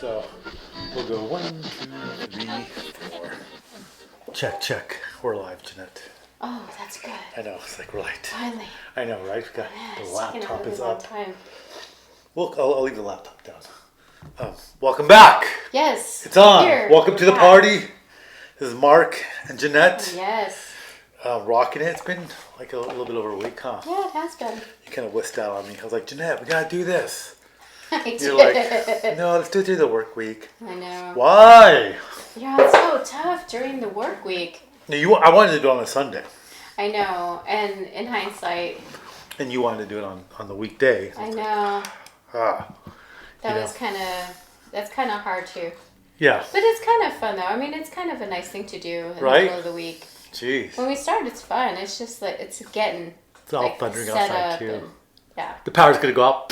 So we'll go 1, 2, 3, 4. Check. We're live, Jeanette. Oh, that's good. I know, it's like we're light. Finally. I know, right? We got the laptop is up. Well, I'll leave the laptop down. Welcome back. Yes. It's on. Welcome to the party. This is Mark and Jeanette. Yes. Rocking it. It's been like a little bit over a week, huh? Yeah, it has been. You kind of whisked out on me. I was like, Jeanette, we gotta do this. You're like, no, let's do it through the work week. I know. Why? Yeah, it's so tough during the work week. I wanted to do it on a Sunday. I know, and in hindsight. And you wanted to do it on the weekday. I know. That's kind of hard too. Yeah. But it's kind of fun though. I mean, it's kind of a nice thing to do in the middle of the week. Jeez. When we start, it's fun. It's just like it's getting. It's all thundering outside too. Yeah. The power's gonna go out.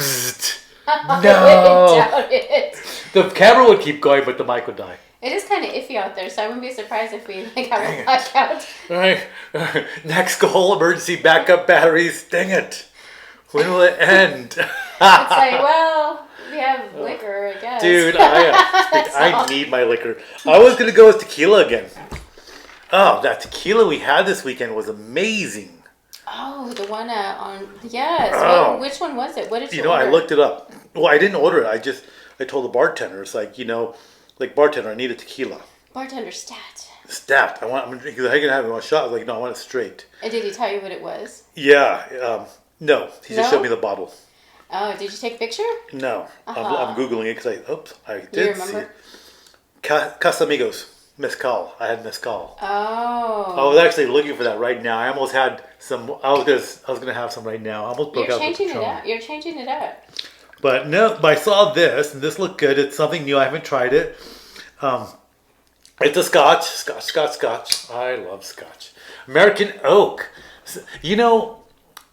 No. I doubt it. The camera would keep going, but the mic would die. It is kind of iffy out there, so I wouldn't be surprised if we have a blackout. All right. Next goal: emergency backup batteries. Dang it! When will it end? It's like, well, we have liquor, I guess. Dude, I need my liquor. I was gonna go with tequila again. Oh, that tequila we had this weekend was amazing. Oh, the one on yes. Oh. Which one was it? What did you order? I looked it up. Well, I didn't order it. I told the bartender. It's like, bartender, I need a tequila. Bartender stat. Stat. I'm drinking. How you gonna have it one shot? I was like, no, I want it straight. And did he tell you what it was? Yeah. No. He just showed me the bottle. Oh, did you take a picture? No. I'm Googling it because I did you remember? See it. Casamigos. Mezcal. I had mezcal. Oh. I was actually looking for that right now. I almost had some. I was gonna have some right now. I almost broke out. You're changing it out. You're changing it out. But no. But I saw this, and this looked good. It's something new. I haven't tried it. It's a Scotch. I love Scotch. American oak.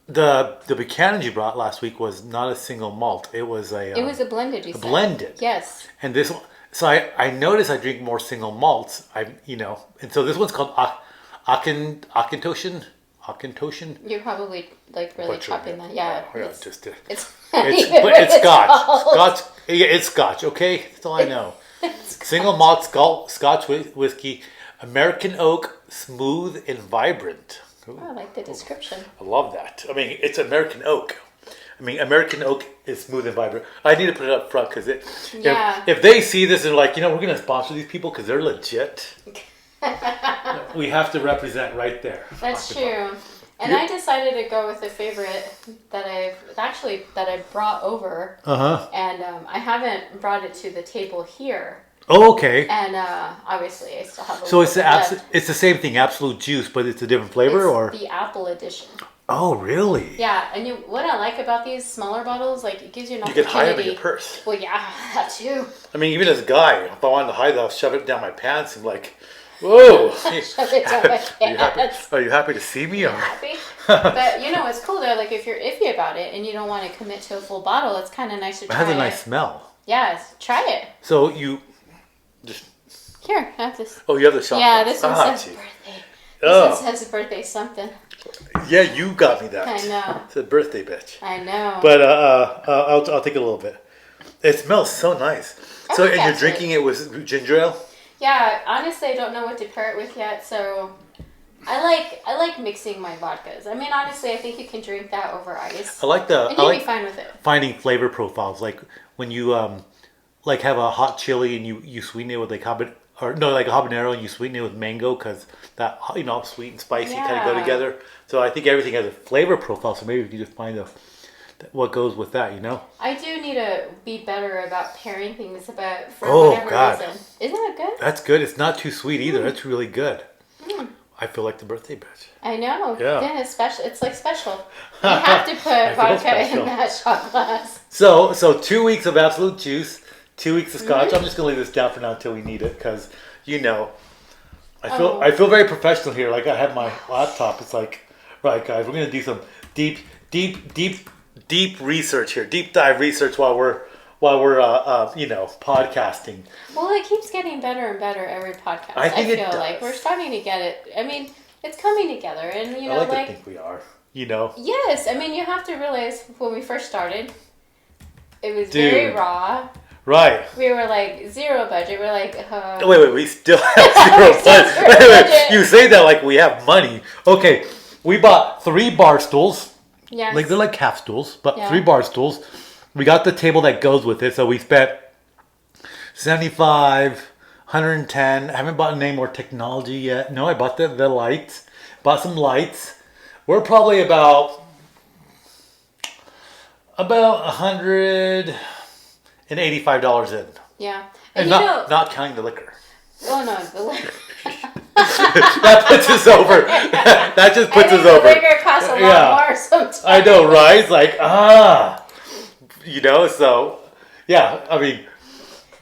The Buchanan you brought last week was not a single malt. It was a. It was a blended. You said. Blended. Yes. And this one. So I noticed I drink more single malts. And so this one's called Achentoshan. You're probably like really chopping that. Yeah. It's Scotch. It's Scotch. Okay, that's all I know. Single malt Scotch whiskey, American oak, smooth and vibrant. Ooh. I like the description. I love that. I mean, it's American oak. American oak is smooth and vibrant. I need to put it up front because if they see this and like, we're going to sponsor these people because they're legit. We have to represent right there. That's true. And I decided to go with a favorite that I brought over. And I haven't brought it to the table here. Oh, okay. And obviously I still have a So it's the same thing, Absolute Juice, but it's a different flavor, it's the apple edition. Oh, really? Yeah, and what I like about these smaller bottles, like it gives you an opportunity. You can hide them in your purse. Well, yeah, that too. I mean, even as a guy, if I wanted to hide that, I'll shove it down my pants and like, whoa. Shove it down my pants. Are you happy to see me? Or? Happy? But it's cool though, like if you're iffy about it and you don't want to commit to a full bottle, it's kind of nice to try it. It has a nice smell. Yeah, try it. So you just... Here, have this. Oh, you have the shot. Yeah, this one says birthday. This one says birthday something. Yeah, you got me that. I know. It's a birthday bitch. I know. But I'll take a little bit. It smells so nice. So, and you're drinking it with ginger ale? Yeah, honestly, I don't know what to pair it with yet. So, I like mixing my vodkas. I mean, honestly, I think you can drink that over ice. And you'd be fine with it. Finding flavor profiles, like when you have a hot chili and you sweeten it with like a habanero and you sweeten it with mango because that sweet and spicy kind of go together. So I think everything has a flavor profile. So maybe we can just find what goes with that. I do need to be better about pairing things for whatever reason. Isn't that good? That's good. It's not too sweet either. That's really good. I feel like the birthday bitch. I know. Yeah, it's special. It's like special. You have to put vodka in that shot glass. So 2 weeks of Absolute Juice. 2 weeks of Scotch. I'm just gonna leave this down for now until we need it because I feel very professional here. Like I have my laptop. It's like, right, guys, we're gonna do some deep research here, deep dive research while we're podcasting. Well, it keeps getting better and better every podcast. I feel like we're starting to get it. I mean, it's coming together, and I like to think we are. Yes, I mean, you have to realize when we first started, it was very raw. Right. We were like zero budget. We're like, Wait, we still have zero budget. Wait, you say that like we have money. Okay, we bought 3 bar stools. Yes. Like they're like half stools, but 3 bar stools. We got the table that goes with it, so we spent 75, 110. I haven't bought any more technology yet. No, I bought the lights. Bought some lights. We're probably about $185 in. Yeah. And not counting the liquor. Oh no, the liquor. That puts us over. That just puts us over. The liquor costs a lot more sometimes. I know, right? It's like, so, yeah, I mean.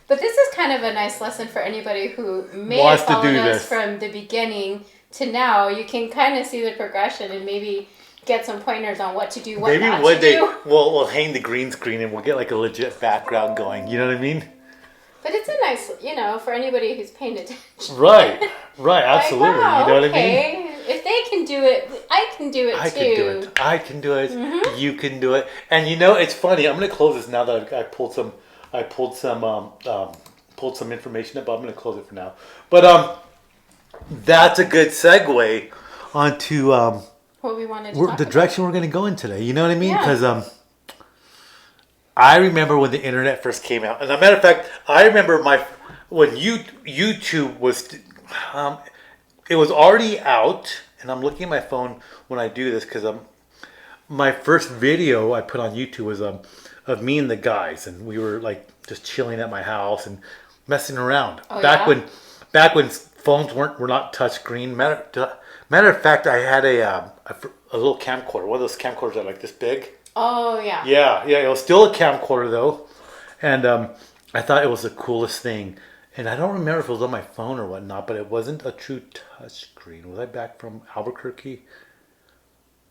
But this is kind of a nice lesson for anybody who may wants have followed to do us this from the beginning to now. You can kind of see the progression and maybe get some pointers on what to do, what not to do. We'll hang the green screen and we'll get like a legit background going. You know what I mean? But it's a nice, for anybody who's paying attention. Right, absolutely. Like, wow, you know what I mean? If they can do it, I can do it too. I can do it. Mm-hmm. You can do it. And it's funny. I'm going to close this now that I pulled some information up. But I'm going to close it for now. But that's a good segue onto what we wanted to talk the direction we're going to go in today. You know what I mean? Yeah. Because I remember when the internet first came out. As a matter of fact, I remember when YouTube was, it was already out. And I'm looking at my phone when I do this because my first video I put on YouTube was of me and the guys, and we were like just chilling at my house and messing around. Oh, back when phones were not touchscreen. Matter of fact, I had a little camcorder, one of those camcorders that are like this big. Oh yeah. Yeah. It was still a camcorder though, and I thought it was the coolest thing. And I don't remember if it was on my phone or whatnot, but it wasn't a true touch screen. Was I back from Albuquerque?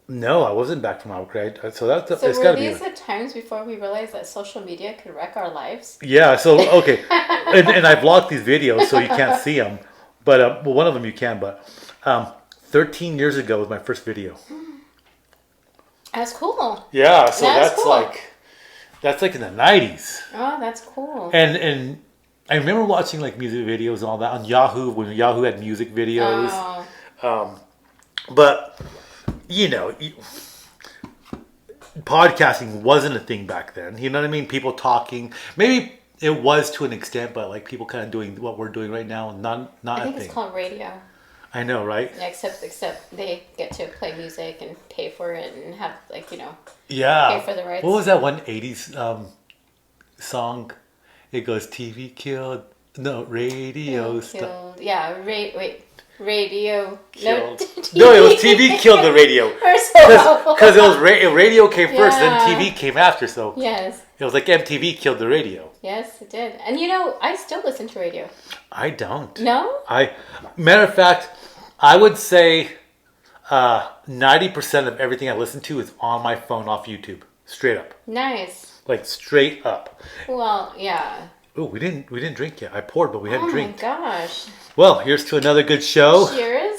No, I wasn't back from Albuquerque. It's got to be. So were these the times before we realized that social media could wreck our lives? Yeah. So okay, and I blocked these videos so you can't see them, but one of them you can. But 13 years ago was my first video. That's cool. Yeah. So that's cool. like in the 90s. Oh, that's cool. And I remember watching like music videos and all that on Yahoo when Yahoo had music videos. Oh. But podcasting wasn't a thing back then. You know what I mean? People talking. Maybe it was to an extent, but like people kind of doing what we're doing right now, not I think a thing. it's called radio. I know, right? Yeah, except they get to play music and pay for it and have Yeah. pay for the rights. What was that one 80s song? It goes TV killed. No, radio killed. Yeah, radio killed. No, No, it was TV killed the radio. Because it was radio came first, then TV came after. So yes, it was like MTV killed the radio. Yes, it did. And I still listen to radio. I don't. No. Matter of fact, I would say 90% of everything I listen to is on my phone off YouTube, straight up. Nice. Like straight up. Well, yeah. Oh, we didn't drink yet. I poured, but we hadn't drank. Oh my gosh. Well, here's to another good show.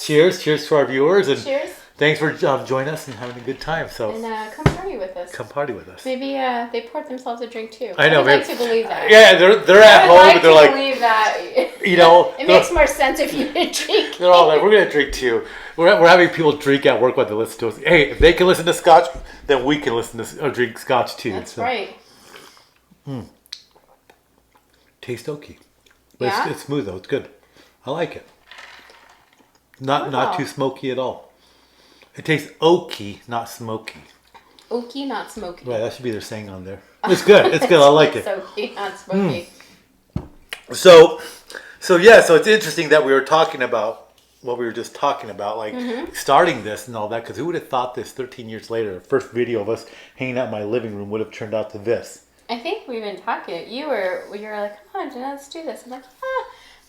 Cheers. Cheers to our viewers, and cheers. Thanks for joining us and having a good time. So and come party with us. Come party with us. Maybe they poured themselves a drink too. I know. I'd like to believe that. Yeah, they're at home, but they're like. Believe that. It makes more sense if you drink. They're all like, we're gonna drink too. We're having people drink at work while they listen to us. Hey, if they can listen to Scotch, then we can listen to or drink Scotch too. That's right. Tastes oaky. Yeah? It's smooth though. It's good. I like it. Not too smoky at all. It tastes oaky, not smoky. Oaky, not smoky. Right, that should be their saying on there. It's good. It's good. I like it. It's oaky, not smoky. So it's interesting that we were talking about what we were just talking about, like starting this and all that, because who would have thought this 13 years later, the first video of us hanging out in my living room would have turned out to this. I think we've been talking. You were like, come on, Jeanette, let's do this. I'm like,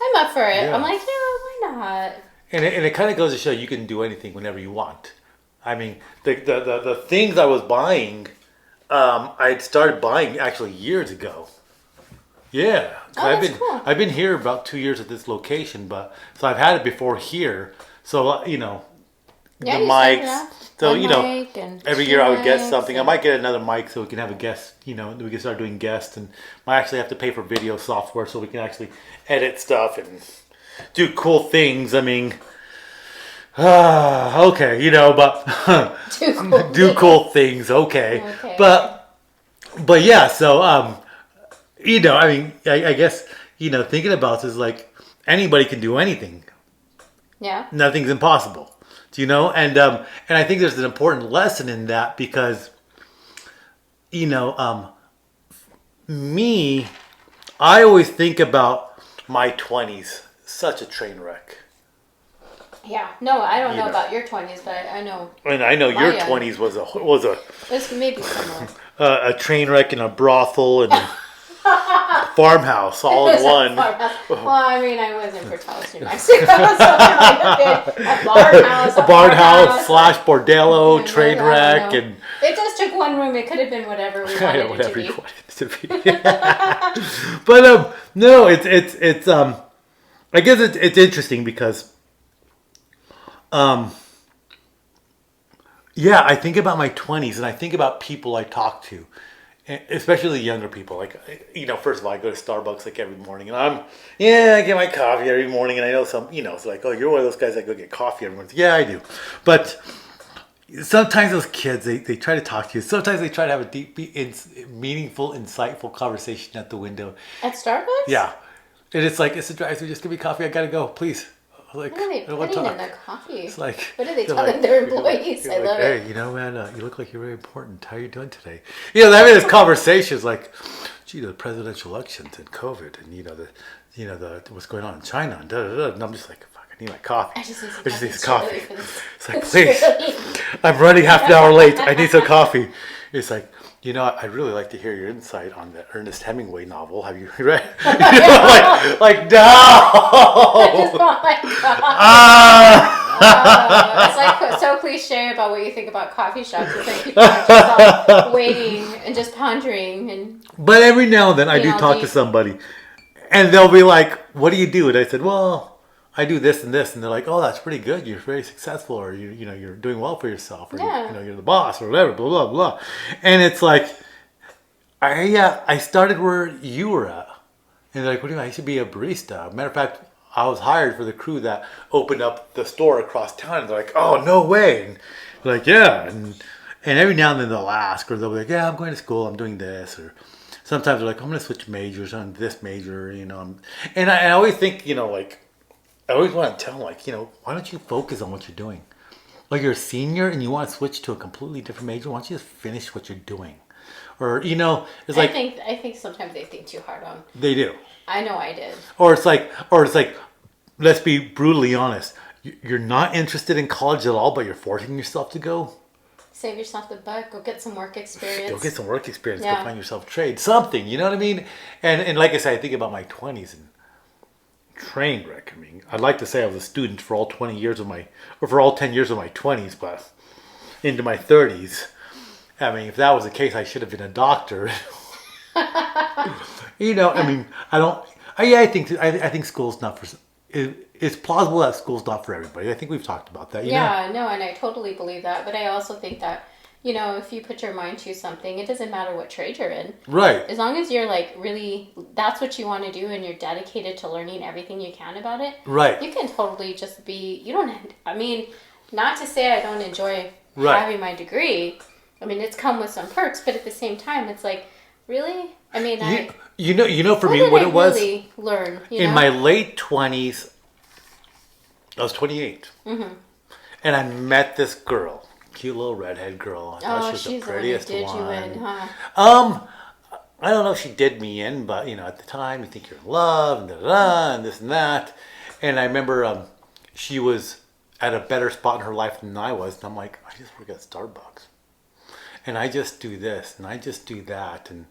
I'm up for it. Yeah. I'm like, why not? And it kind of goes to show you can do anything whenever you want. I mean, the things I was buying, I'd started buying actually years ago. Yeah, cool. I've been here about 2 years at this location, so I've had it before here. So Yeah, the you started mics. off. So, One mic and every two year I would get mics something. I and- might get another mic so we can have a guest, we can start doing guests, and might actually have to pay for video software so we can actually edit stuff and do cool things. I mean, okay, but do cool things, okay. But yeah, so, I mean, I guess, thinking about this is like anybody can do anything. Yeah. Nothing's impossible. And I think there's an important lesson in that because, me, I always think about my 20s, such a train wreck. Yeah. No, I don't know about your 20s, but I know. And I know your 20s was It's maybe similar. A train wreck and a brothel and a farmhouse all in one. Well, I mean, I was in Portales, New Mexico, so a barn house. A barn house / bordello, train wreck, and it just took one room. It could have been whatever we wanted it to be. You wanted it to be. But no, it's I guess it's interesting because yeah, I think about my 20s and I think about people I talk to, especially the younger people. Like, first of all, I go to Starbucks like every morning, and I get my coffee every morning, and I know some, it's like, oh, you're one of those guys that go get coffee every morning. Yeah, I do. But sometimes those kids, they try to talk to you. Sometimes they try to have a deep, meaningful, insightful conversation at the window. At Starbucks? Yeah. And it's like, it's a drive-thru, just give me coffee, I gotta go, please. Like, what are they putting in their coffee? It's like, what are they telling their employees? I love it. Hey, man, you look like you're really important. How are you doing today? Having this conversation is like, gee, the presidential elections and COVID, and the what's going on in China, and and I'm just like, fuck, I need my coffee. I just need some coffee. It's like, please, I'm running half an hour late. I need some coffee. It's like, I'd really like to hear your insight on the Ernest Hemingway novel. Have you read? like no. I just want my coffee. It's like so cliche about what you think about coffee shops. It's like people are just all waiting and just pondering. But every now and then I do talk to somebody, and they'll be like, "What do you do?" And I said, "Well, I do this and this," and they're like, "Oh, that's pretty good. You're very successful, or you're doing well for yourself, or you're the boss, or whatever." Blah blah blah. And it's like, I started where you were at, and they're like, "What do you mean? I should be a barista." Matter of fact, I was hired for the crew that opened up the store across town, and they're like, "Oh, no way!" And they're like, "Yeah," and every now and then they'll ask, or they'll be like, "Yeah, I'm going to school. I'm doing this," or sometimes they're like, "I'm going to switch majors on this major," And I always think, like. I always want to tell them, like, why don't you focus on what you're doing? Like, you're a senior and you want to switch to a completely different major. Why don't you just finish what you're doing? Or, it's like... I think sometimes they think too hard on. They do. I know I did. Or it's like, let's be brutally honest. You're not interested in college at all, but you're forcing yourself to go. Save yourself the buck. Go get some work experience. Go get some work experience. Yeah. Go find yourself a trade. Something, you know what I mean? And like I said, I think about my 20s and... train wreck. I mean, I'd like to say I was a student for all 10 years of my 20s, but into my 30s. I mean, if that was the case, I should have been a doctor. I mean, I think school's not for. It's plausible that school's not for everybody. I think we've talked about that. No, and I totally believe that. But I also think that, if you put your mind to something, it doesn't matter what trade you're in. Right. As long as you're like really, that's what you want to do and you're dedicated to learning everything you can about it. Right. You can totally just be, not to say I don't enjoy having my degree. I mean, it's come with some perks, but at the same time, it's like, really? I mean, for me, what it was, really learn, in my late 20s, I was 28. Mm-hmm. And I met this girl. Cute little redhead girl. I thought she was the prettiest one. You in, huh? I don't know if she did me in, but at the time you think you're in love and da-da-da and this and that. And I remember she was at a better spot in her life than I was, and I'm like, I just work at Starbucks, and I just do this and I just do that, and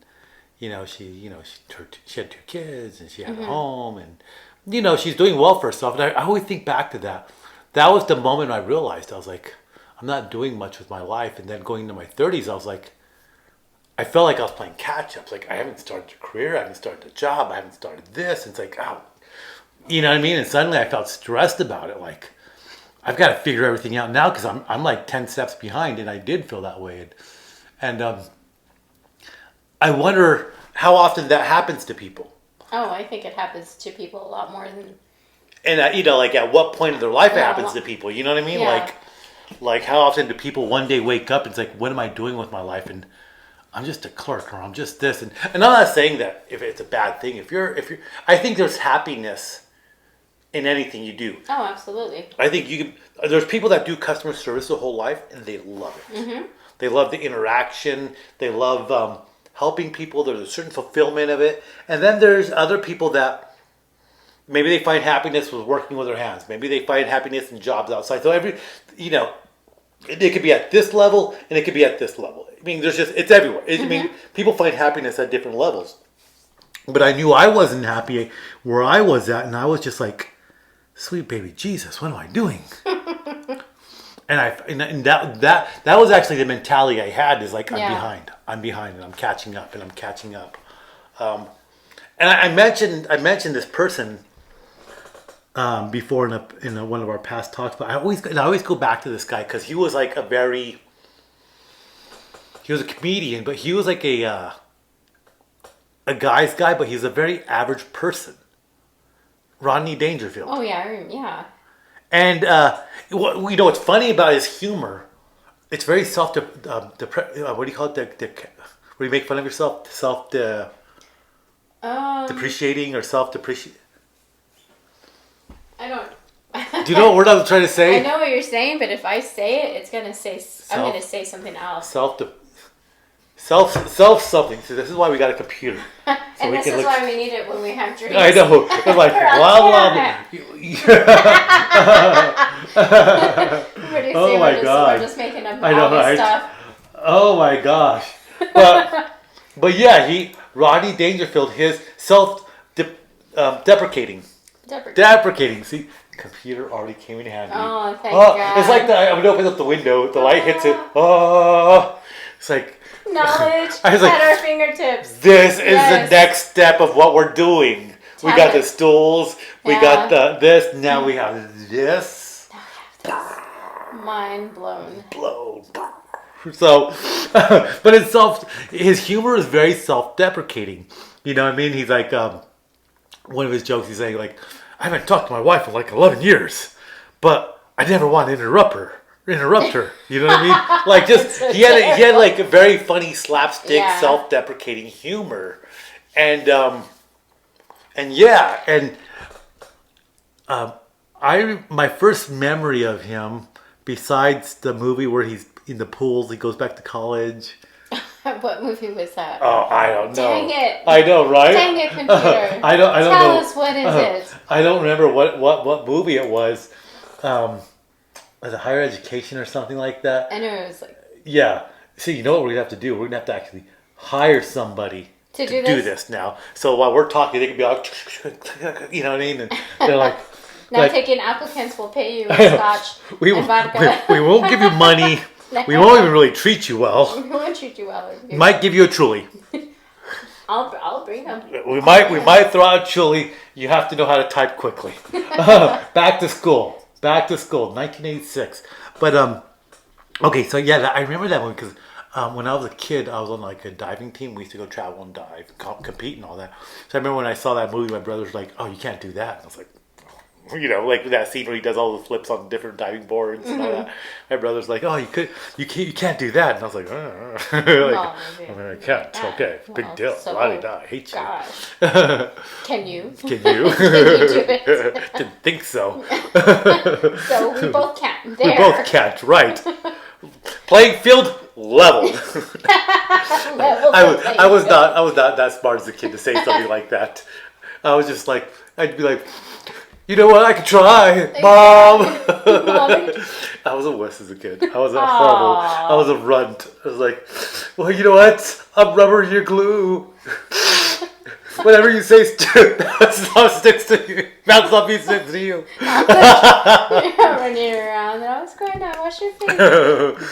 she had 2 kids and she had a home, and she's doing well for herself. And I always think back to that. That was the moment I realized I was like, I'm not doing much with my life. And then going into my 30s, I was like, I felt like I was playing catch up. It's like, I haven't started a career, I haven't started a job, I haven't started this. And it's like, oh, you know what I mean? And suddenly I felt stressed about it. Like, I've got to figure everything out now because I'm like 10 steps behind, and I did feel that way. And I wonder how often that happens to people. Oh, I think it happens to people a lot more than... And, you know, like at what point of their life it happens to people, you know what I mean? Yeah. Like how often do people one day wake up and it's like, what am I doing with my life? And I'm just a clerk, or I'm just this. And I'm not saying that if it's a bad thing. If you're, I think there's happiness in anything you do. Oh, absolutely. I think you can, there's people that do customer service their whole life and they love it. Mm-hmm. They love the interaction. They love helping people. There's a certain fulfillment of it. And then there's other people that maybe they find happiness with working with their hands. Maybe they find happiness in jobs outside. So you know, it could be at this level and it could be at this level. I mean, it's everywhere. I mean, people find happiness at different levels. But I knew I wasn't happy where I was at, and I was just like, sweet baby Jesus, what am I doing? And that was actually the mentality I had, is like, I'm behind, and I'm catching up. And I mentioned this person before in one of our past talks, but I always go back to this guy because he was like he was a comedian, but he was like a guy's guy, but he's a very average person. Rodney Dangerfield. Oh yeah. And you know what's funny about his humor? It's very what do you call it? Where you make fun of yourself? Depreciating or self-depreciating? I don't. Do you know what I'm trying to say? I know what you're saying, but if I say it, it's gonna say I'm gonna say something else. Self something. So this is why we got a computer. So and this is why we need it when we have drinks. I know. It's like blah blah blah. Oh my god! We're just making up all this stuff. Oh my gosh! But yeah, Rodney Dangerfield, his deprecating. See, computer already came in handy. Oh, thank God! It's like I'm gonna open up the window. The light hits it. Oh, it's like. Knowledge at our fingertips. This is the next step of what we're doing. We got the stools. We got this. Now we have this. Mind blown. So, but his humor is very self-deprecating. You know what I mean? He's like, one of his jokes, he's saying like, I haven't talked to my wife in like 11 years, but I never want to interrupt her. You know what I mean? Like he had like a very funny slapstick, self-deprecating humor, and my first memory of him, besides the movie where he's in the pools, he goes back to college. What movie was that? Oh, I don't know. Dang it! I know, right? Dang it, computer! I don't know. Tell us, what is it? I don't remember what movie it was. Was it Higher Education or something like that? I know it was like... Yeah. See, you know what we're going to have to do? We're going to have to actually hire somebody to do this now. So while we're talking, they can be like, you know what I mean? And they're like... Now taking applicants will pay you in scotch and vodka. We won't give you money. We won't even really treat you well. We won't treat you well. We might give you a Truly. I'll bring them. We might throw out Truly. You have to know how to type quickly. Back to school, 1986. But okay, so yeah, I remember that one because when I was a kid, I was on like a diving team. We used to go travel and dive, compete and all that. So I remember when I saw that movie, my brothers were like, "Oh, you can't do that." And I was like, you know, like that scene where he does all the flips on different diving boards and all that. My brother's like, "Oh, you can't do that." And I was like, I can't. Okay, big deal. I hate you. Gosh. Can you? Can you? Can you do it? Didn't think so. So we both can't. There. We both can't. Right. Playing field level. I was not that smart as a kid to say something like that. I was just like, I'd be like, you know what? I could try, Mom. I was a wuss as a kid. I was I was a runt. I was like, well, you know what? I'm rubber, you're glue. Whatever you say, sticks to you. Bounce off me, sticks to you. Running around. I was going to wash your face.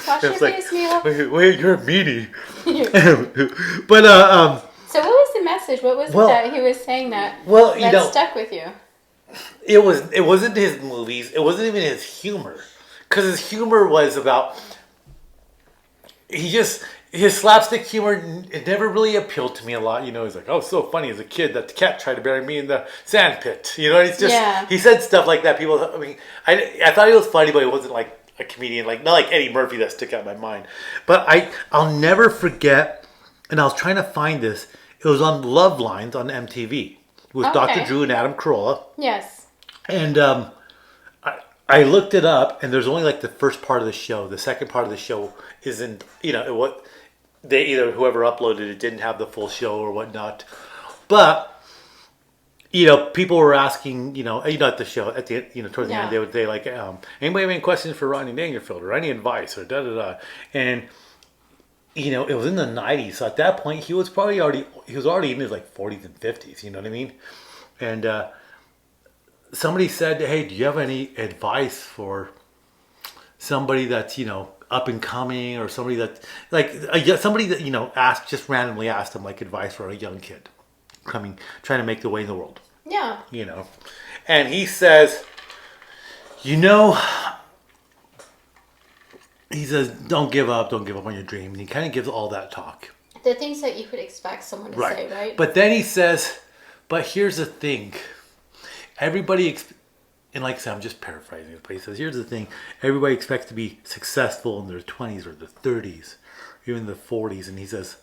Wash your face, Mule. Wait, you're a meanie. But So what was the message? What was it that he was saying that stuck with you? it wasn't his movies. It wasn't even his humor, because his humor was about his slapstick humor. It never really appealed to me a lot. He's like, "Oh, so funny as a kid that the cat tried to bury me in the sand pit." It's just he said stuff like that. People, I mean, I thought he was funny, but he wasn't like a comedian, like not like Eddie Murphy that stuck out in my mind. But I'll never forget, and I was trying to find this. It was on Love Lines on MTV with Dr. Drew and Adam Carolla. Yes. And I looked it up, and there's only like the first part of the show. The second part of the show isn't, whoever uploaded it didn't have the full show or whatnot. But people were asking, at the show, at the towards the end, they would say like, anybody have any questions for Rodney Dangerfield or any advice or da da da, and it was in the 90s, so at that point he was already in his like 40s and 50s. You know what I mean? And somebody said, "Hey, do you have any advice for somebody that's up and coming, or somebody that somebody that randomly asked him like advice for a young kid trying to make their way in the world?" Yeah. And he says, he says, don't give up on your dream. And he kind of gives all that talk. The things that you could expect someone to say, right? But then he says, but here's the thing. Everybody, and like I said, I'm just paraphrasing it, but he says, here's the thing. Everybody expects to be successful in their 20s or their 30s, even their 40s. And he says,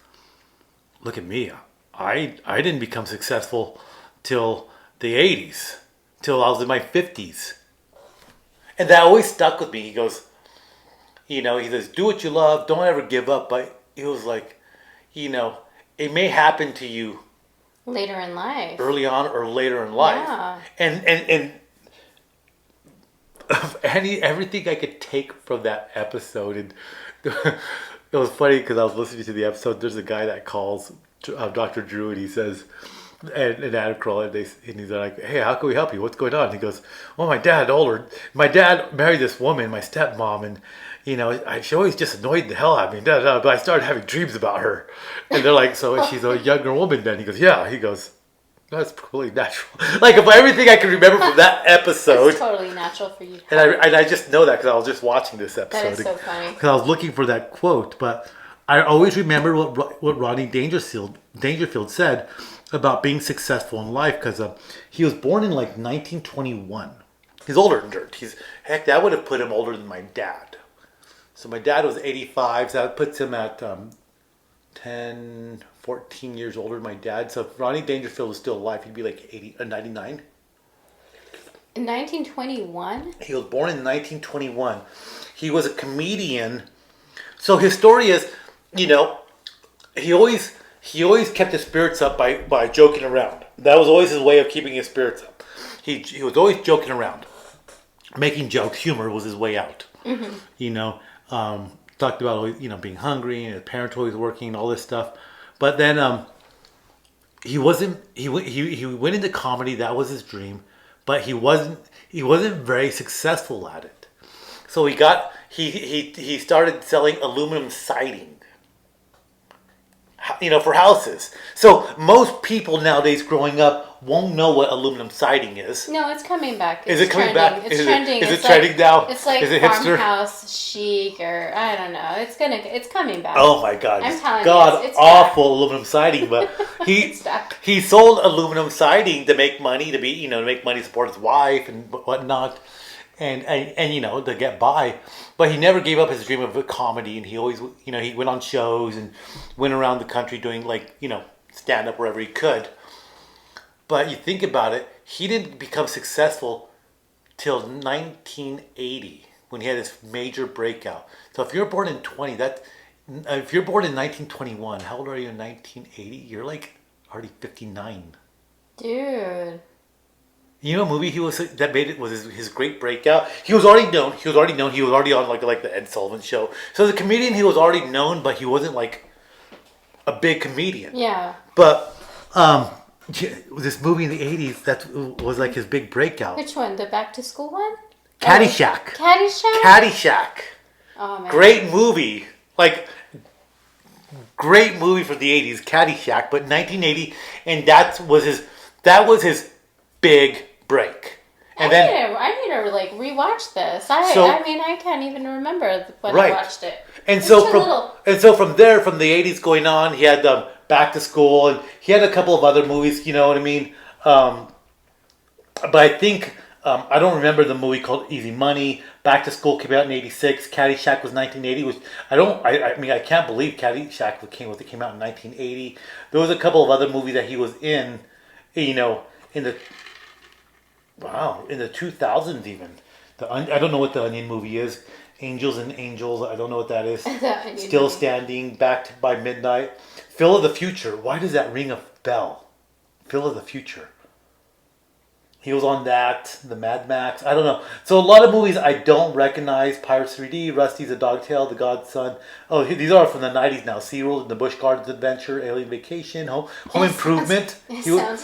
look at me. I didn't become successful till the 80s, till I was in my 50s. And that always stuck with me. He goes, he says, do what you love, don't ever give up. But he was like, it may happen to you later in life, early on or later in life. Yeah. And everything I could take from that episode, and it was funny because I was listening to the episode. There's a guy that calls Dr. Drew, and he says, and Adam Carolla, and he's like, "Hey, how can we help you? What's going on?" And he goes, "Well, my dad married this woman, my stepmom, and she always just annoyed the hell out of me. But I started having dreams about her." And they're like, "So she's a younger woman then?" He goes, "Yeah." He goes, "That's probably natural." Like, if everything I can remember from that episode, it's totally natural for you. And I just know that because I was just watching this episode. That is so funny. Because I was looking for that quote, but I always remember what Rodney Dangerfield said about being successful in life, because he was born in like 1921. He's older than dirt. Heck, that would have put him older than my dad. So my dad was 85, so that puts him at 10, 14 years older than my dad. So if Rodney Dangerfield was still alive, he'd be like 80 or 99. In 1921? He was born in 1921. He was a comedian. So his story is, he always kept his spirits up by joking around. That was always his way of keeping his spirits up. He was always joking around, making jokes. Humor was his way out. Mm-hmm. Talked about always, being hungry and his parents always working, all this stuff. But then he wasn't. He went into comedy. That was his dream, but he wasn't very successful at it. So he started selling aluminum siding. For houses. So most people nowadays growing up won't know what aluminum siding is. No, it's coming back. Is it coming back? It's trending. Is it trending now? It's like is it farmhouse chic, or I don't know. It's coming back. Oh my God! I'm telling you, it's awful back. Aluminum siding. But he sold aluminum siding to make money, to make money to support his wife and whatnot. And to get by, but he never gave up his dream of a comedy, and he always he went on shows and went around the country doing stand up wherever he could. But you think about it, he didn't become successful till 1980 when he had his major breakout. So if you're born in if you're born in 1921, how old are you in 1980? You're like already 59. Dude. You know, a movie that made it was his great breakout. He was already known. He was already on like the Ed Sullivan Show. So as a comedian, he was already known, but he wasn't like a big comedian. Yeah. But this movie in the 80s that was like his big breakout. Which one? The Back to School one? Caddyshack. Caddyshack. Oh man. Great movie. Great movie for the 80s, Caddyshack. But 1980, and that was his big break. And I need to like rewatch this. I mean, I can't even remember when I watched it. And so from there, from the 80s going on, he had Back to School, and he had a couple of other movies. You know what I mean? But I think I don't remember the movie called Easy Money. Back to School came out in '86. Caddyshack was 1980. Which I mean, I can't believe Caddyshack came out in 1980. There was a couple of other movies that he was in. You know, in the 2000s even. I don't know what the Onion movie is. Angels and Angels. I don't know what that is. Still Standing. Back by Midnight. Phil of the Future. Why does that ring a bell? Phil of the Future. He was on that. The Mad Max. I don't know. So a lot of movies I don't recognize. Pirates 3D. Rusty's a Dogtail. The Godson. Oh, these are from the 90s now. SeaWorld, The Busch Gardens Adventure, Alien Vacation, Home Improvement. It sounds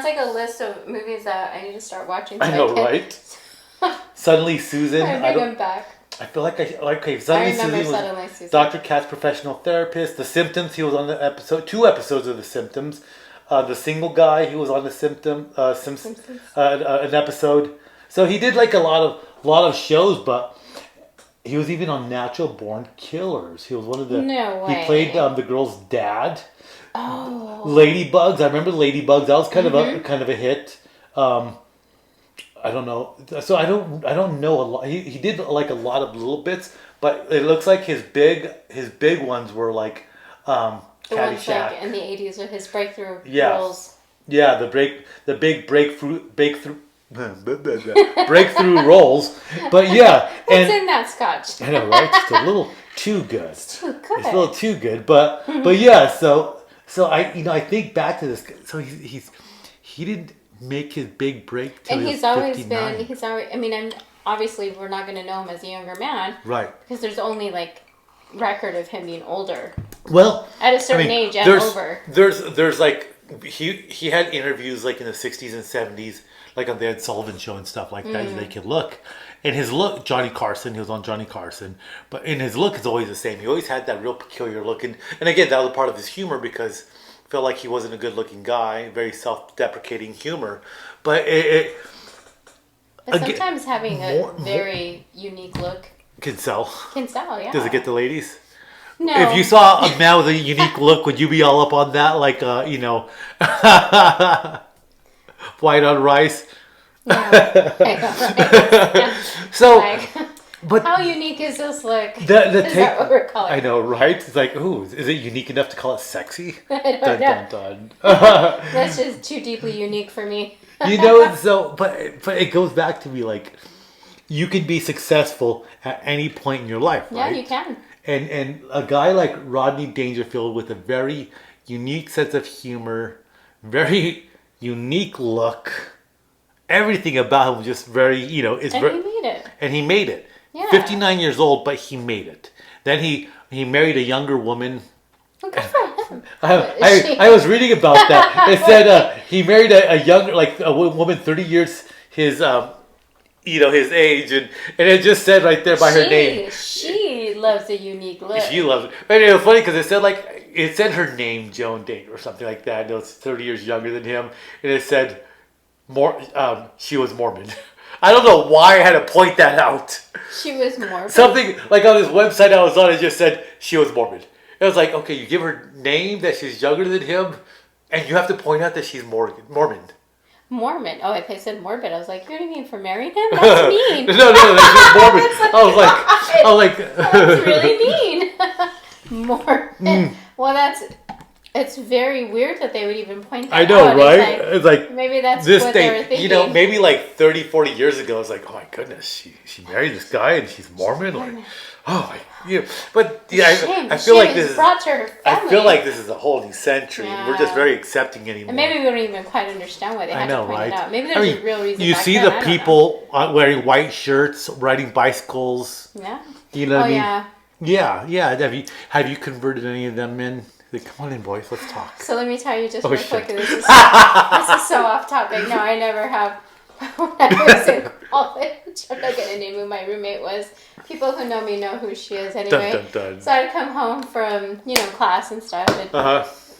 like a list of movies that I need to start watching. I know, right? Suddenly Susan. I bring them back. I feel like Suddenly Susan was Dr. Katz Professional Therapist. The Symptoms, he was on the two episodes of The Symptoms. The Single Guy, he was on The Simpsons, an episode. So he did like a lot of shows, but he was even on Natural Born Killers. He was one of the. No way. He played the girl's dad. Oh. Ladybugs. I remember Ladybugs. That was kind of a hit. I don't know. So I don't know a lot. He did like a lot of little bits, but it looks like his big ones were like the ones like in the 80s with his breakthrough roles. Yeah, the big breakthrough roles. But yeah, what's in that scotch? I know, right? It's a little too good. It's too good. It's a little too good, but yeah. So I think back to this. So he didn't make his big break till and he's always 59. I mean, and obviously we're not going to know him as a younger man, right? Because there's only like record of him being older. Well, at a certain age and over. There's like he had interviews like in the 60s and 70s, like on the Ed Sullivan Show and stuff like that. They could look. And his look, Johnny Carson, he was on Johnny Carson, but in his look is always the same. He always had that real peculiar look, and again that was a part of his humor because. Felt like he wasn't a good-looking guy, very self-deprecating humor, but sometimes having a very unique look can sell. Yeah. Does it get the ladies? No. If you saw a man with a unique look, would you be all up on that? Like, white on rice. No. So. But how unique is this look? Is that what we're calling it? I know, right? It's like, ooh, is it unique enough to call it sexy? I don't know. Dun. That's just too deeply unique for me. But it goes back to be like, you can be successful at any point in your life, right? Yeah, you can. And a guy like Rodney Dangerfield with a very unique sense of humor, very unique look, everything about him was just very, he made it. And he made it. Yeah. 59 years old, but he made it. Then he married a younger woman. Well, good for him. I was reading about that. It said he married a younger, like a woman 30 years his age, and it just said right there by her name. She loves a unique look. She loves it. And it was funny because it said her name, Joan Dane, or something like that. And it was 30 years younger than him, and it said she was Mormon. I don't know why I had to point that out. She was Mormon. Something like on this website I was on, it just said she was Mormon. It was like, okay, you give her name that she's younger than him, and you have to point out that she's Mormon. Mormon. Oh, if I said morbid, I was like, you know what I mean for marrying him? That's mean. No, that's Mormon. I was like, that's really mean. Mormon. Well, it's very weird that they would even point that out. I know, right? It's like maybe that's what they were thinking. Maybe like 30, 40 years ago, it's like, oh my goodness, she married this guy and she's Mormon. Like, but yeah, I feel like this is brought to her family. I feel like this is a whole new century. Yeah. We're just very accepting anymore. And maybe we don't even quite understand why they have to point it out. Maybe there's a real reason. You see the people wearing white shirts, riding bicycles. Yeah. You know what I mean? Yeah. Yeah. Have you converted any of them in? Come on in, boys. Let's talk. So let me tell you just real quick. This is so off topic. No, I never have. When I was in college, I'm not gonna name who my roommate was. People who know me know who she is anyway. Dun, dun, dun. So I'd come home from class and stuff, and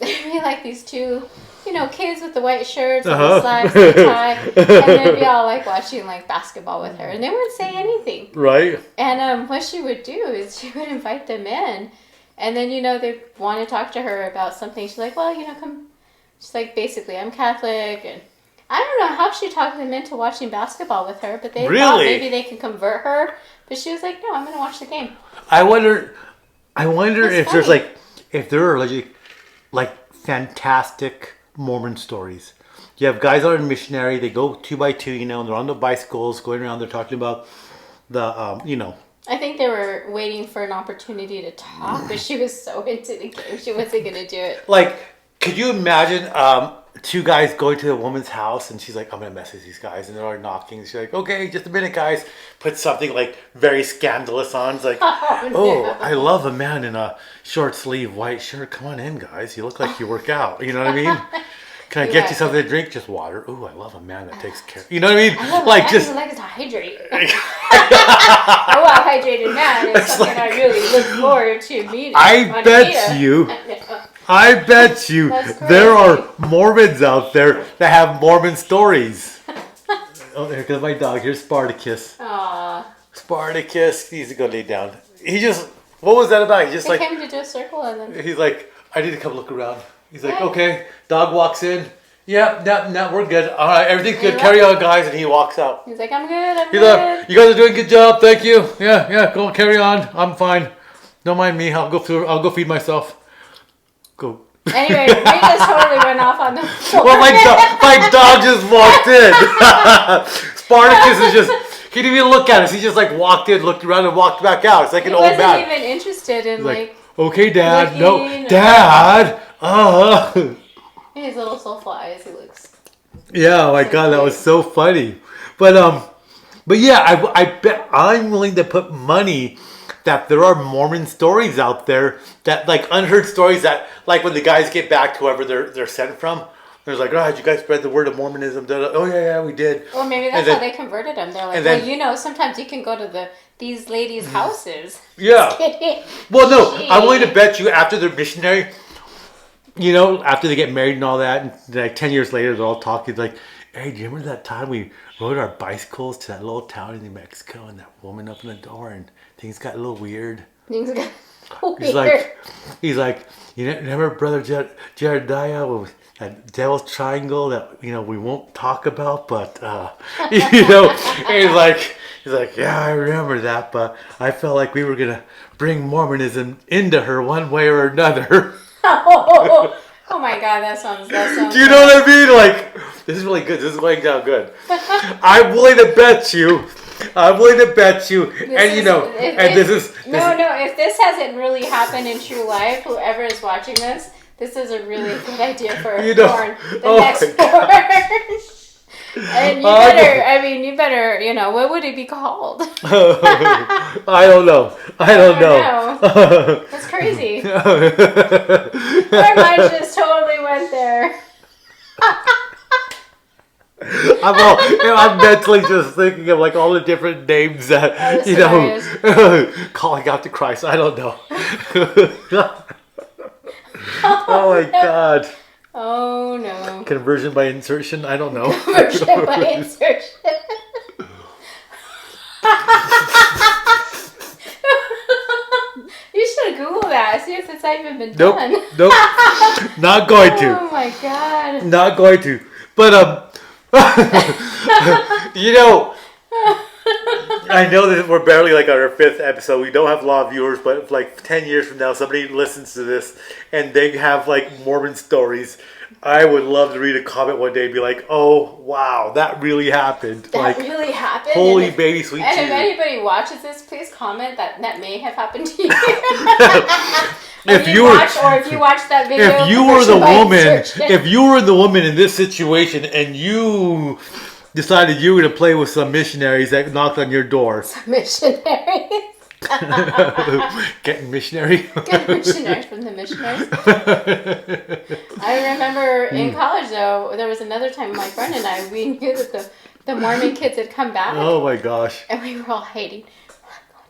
there'd be like these two kids with the white shirts and the slacks and the tie, and they'd be all like watching like basketball with her, and they wouldn't say anything. Right. And what she would do is she would invite them in, and then they'd want to talk to her about something. She's like, well, come. She's like, basically, I'm Catholic, and I don't know how she talked them into watching basketball with her, but they thought maybe they could convert her. But she was like, no, I'm going to watch the game. I wonder if there's if there are like fantastic Mormon stories. You have guys out in missionary, they go 2 by 2, and they're on the bicycles going around, they're talking about the, I think they were waiting for an opportunity to talk, but she was so into the game, she wasn't going to do it. Like, could you imagine 2 guys going to a woman's house, and she's like, I'm going to message these guys, and they're all knocking. She's like, okay, just a minute, guys. Put something like very scandalous on. It's like, no. I love a man in a short sleeve white shirt. Come on in, guys. You look like you work out. You know what I mean? Can I get you something to drink? Just water. Ooh, I love a man that takes care. You know what I mean? I love a man who likes to hydrate. A well-hydrated man is something I really look forward to meeting. I bet you there are Mormons out there that have Mormon stories. Oh, here comes my dog. Here's Spartacus. Aww. Spartacus needs to go lay down. What was that about? They came to do a circle and then... He's like, I need to come look around. He's like, okay. Dog walks in. Yeah, no, we're good. All right, everything's good. Carry on, guys. And he walks out. He's like, I'm good. He's like, you guys are doing a good job. Thank you. Yeah, go carry on. I'm fine. Don't mind me. I'll go feed myself. Go. Anyway, we just totally went off on the floor. Well, my dog just walked in. Spartacus is just, he didn't even look at us. He just walked in, looked around, and walked back out. It's like an old man. He wasn't even interested in okay, Dad. No, Dad. His little soulful eyes, he looks. Yeah, oh my God, that was so funny. But yeah, I bet I'm willing to put money that there are Mormon stories out there that unheard stories that when the guys get back to whoever they're sent from, there's did you guys spread the word of Mormonism? Oh yeah, we did. Or maybe that's how they converted them. They're like, sometimes you can go to these ladies' houses. Yeah. Well, no, I'm willing to bet you after they're missionary, after they get married and all that, and 10 years later they're all talking hey, do you remember that time we rode our bicycles to that little town in New Mexico and that woman opened the door and things got a little weird? Things got weird. He's like, you remember Brother Jedediah with that devil's triangle that we won't talk about, but he's like, yeah, I remember that, but I felt like we were gonna bring Mormonism into her one way or another. Oh my God, that sounds. Do you know what I mean? This is really good. This is going down good. I'm willing to bet you. If this hasn't really happened in true life, whoever is watching this is a really good idea for a porn. Next porn. And you better, what would it be called? I don't know. That's crazy. My mind just totally went there. I'm mentally just thinking of all the different names that, calling out to Christ. I don't know. Oh my God. Oh no. Conversion by insertion? I don't know. Conversion by insertion. You should Google that. See if it's even been done. Nope. Not going to. Oh my God. Not going to. But I know that we're barely on our 5th episode. We don't have a lot of viewers, but if 10 years from now somebody listens to this and they have Mormon stories, I would love to read a comment one day and be like, oh wow, that really happened. That really happened. Holy baby sweet Jesus. And if anybody watches this, please comment that may have happened to you. If you watch that video, if you were the woman in this situation and you decided you were going to play with some missionaries that knocked on your door. Some missionaries. Getting missionary. Getting missionaries from the missionaries. I remember in college though, there was another time my friend and I, we knew that the Mormon kids had come back. Oh my gosh. And we were all hiding.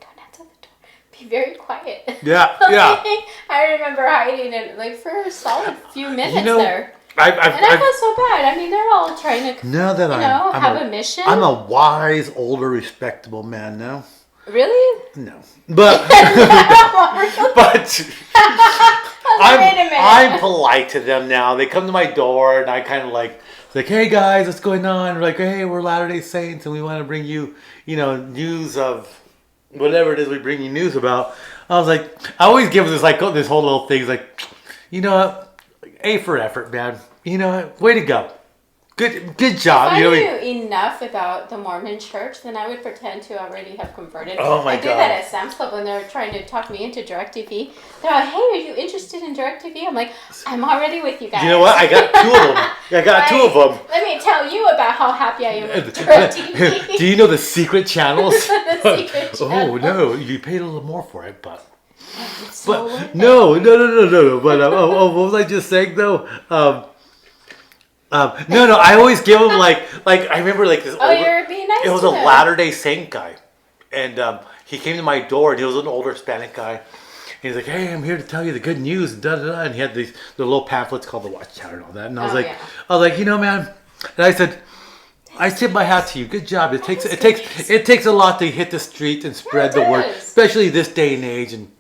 Don't answer the door. Be very quiet. Yeah. I remember hiding and for a solid few minutes there. I feel so bad. I mean, they're all trying to, now that have a mission. I'm a wise, older, respectable man now. Really? No, but but I'm polite to them now. They come to my door, and I kind of like, hey guys, what's going on? We're like, hey, we're Latter-day Saints, and we want to bring you, news of whatever it is we bring you news about. I was like, I always give this this whole little thing, like, A for effort, man. Way to go. Good job. If I knew enough about the Mormon church, then I would pretend to already have converted. Oh my God. I did that at Sam's Club when they were trying to talk me into DirecTV. They're like, hey, are you interested in DirecTV? I'm like, I'm already with you guys. You know what? I got two of them. Let me tell you about how happy I am with DirecTV. Do you know the secret channels? The secret channel. Oh, no. You paid a little more for it, but... It's so no. But what was I just saying, though? No. I always give him like I remember this. Oh, you're being nice. It was to a him. Latter-day Saint guy, and he came to my door, and he was an older Hispanic guy. And he's like, "Hey, I'm here to tell you the good news." And and he had the little pamphlets called the Watchtower and all that. And I was like, man. And I tip my hat to you. Good job. It takes a lot to hit the street and spread the word, especially this day and age. And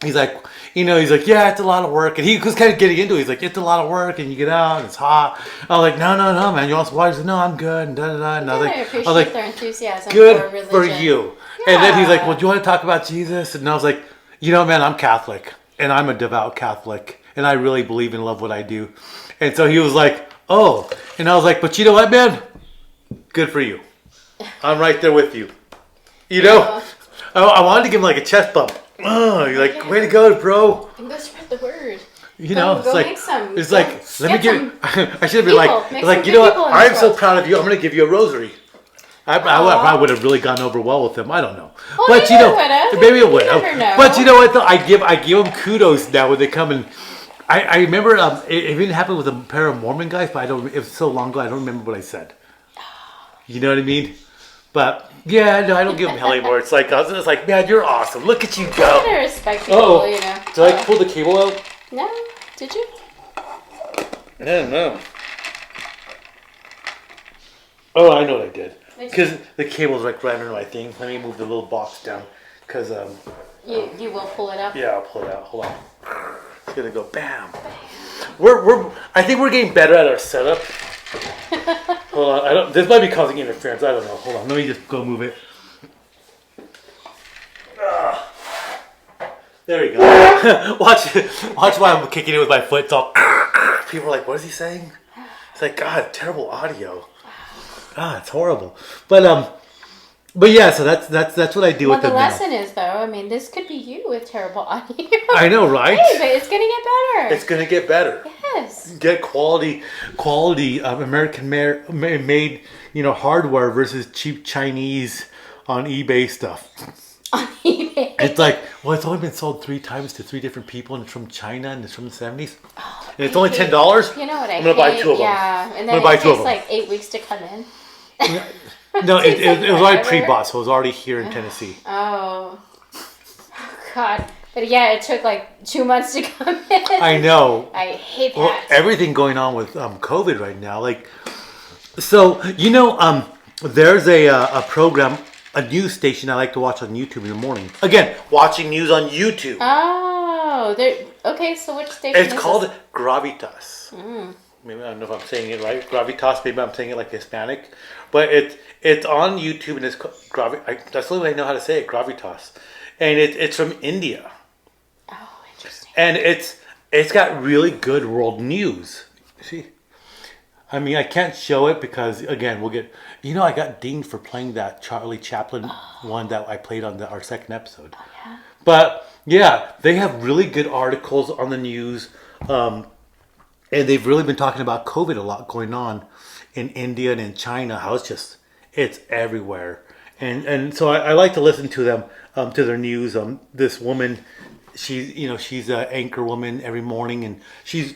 he's like, yeah, it's a lot of work. And he was kind of getting into it. He's like, it's a lot of work, and you get out, and it's hot. I was like, no, man. You want some water? He said, no, I'm good. And And I appreciate their enthusiasm good for you. Yeah. And then he's like, well, do you want to talk about Jesus? And I was like, man, I'm Catholic, and I'm a devout Catholic, and I really believe and love what I do. And so he was like, oh. And I was like, but you know what, man? Good for you. I'm right there with you. I wanted to give him a chest bump. Oh, you're like, way to go, bro. And go spread the word. It's like, let me give. I should have been like, you know what? I'm so proud of you. I'm going to give you a rosary. I probably would have really gone over well with him. I don't know, well, but maybe it would. But you know what? Though I give them kudos now when they come and. I remember it even happened with a pair of Mormon guys, but it was so long ago. I don't remember what I said. You know what I mean? But yeah, no, I don't give them hell anymore. It's like I was just like, man, you're awesome. Look at you go. Kind of respect people, Did I pull the cable out? No, did you? I don't know. Oh, I know what I did. Because the cable's right under my thing. Let me move the little box down. Because you will pull it up. Yeah, I'll pull it out. Hold on. It's gonna go bam. I think we're getting better at our setup. Hold on, this might be causing interference. I don't know. Hold on, let me just go move it. There we go. Watch why I'm kicking it with my foot. It's all. People are like, "What is he saying?" It's like, God, terrible audio. It's horrible. But yeah, so that's what I do with them. The lesson is, though, I mean, this could be you with terrible audio. I know, right? Hey, but it's gonna get better. It's gonna get better. Yes. Get quality American made, hardware versus cheap Chinese on eBay stuff. On eBay. It's like, well, it's only been sold 3 times to 3 different people, and it's from China, and it's from the 70s. Oh, and it's only $10. You know what I'm gonna buy 2 of them. Yeah, and then it takes like 8 weeks to come in. No, it was already pre-bought, so it was already here in Tennessee. Oh, God. But yeah, it took like 2 months to come in. I know. I hate that. Well, everything going on with COVID right now. There's a program, a news station I like to watch on YouTube in the morning. Again, watching news on YouTube. Oh, okay, so which station It's called Gravitas. Maybe I don't know if I'm saying it right. Gravitas, maybe I'm saying it like Hispanic. But it's on YouTube, and it's that's the only way I know how to say it, Gravitas. And it's from India. Oh, interesting. And it's got really good world news. See? I mean, I can't show it because, again, we'll get... I got dinged for playing that Charlie Chaplin one that I played on our second episode. Oh, yeah? But, yeah, they have really good articles on the news. And they've really been talking about COVID a lot going on in India and in China. How it's everywhere. And so I like to listen to them, to their news. This woman, she's an anchor woman every morning, and she's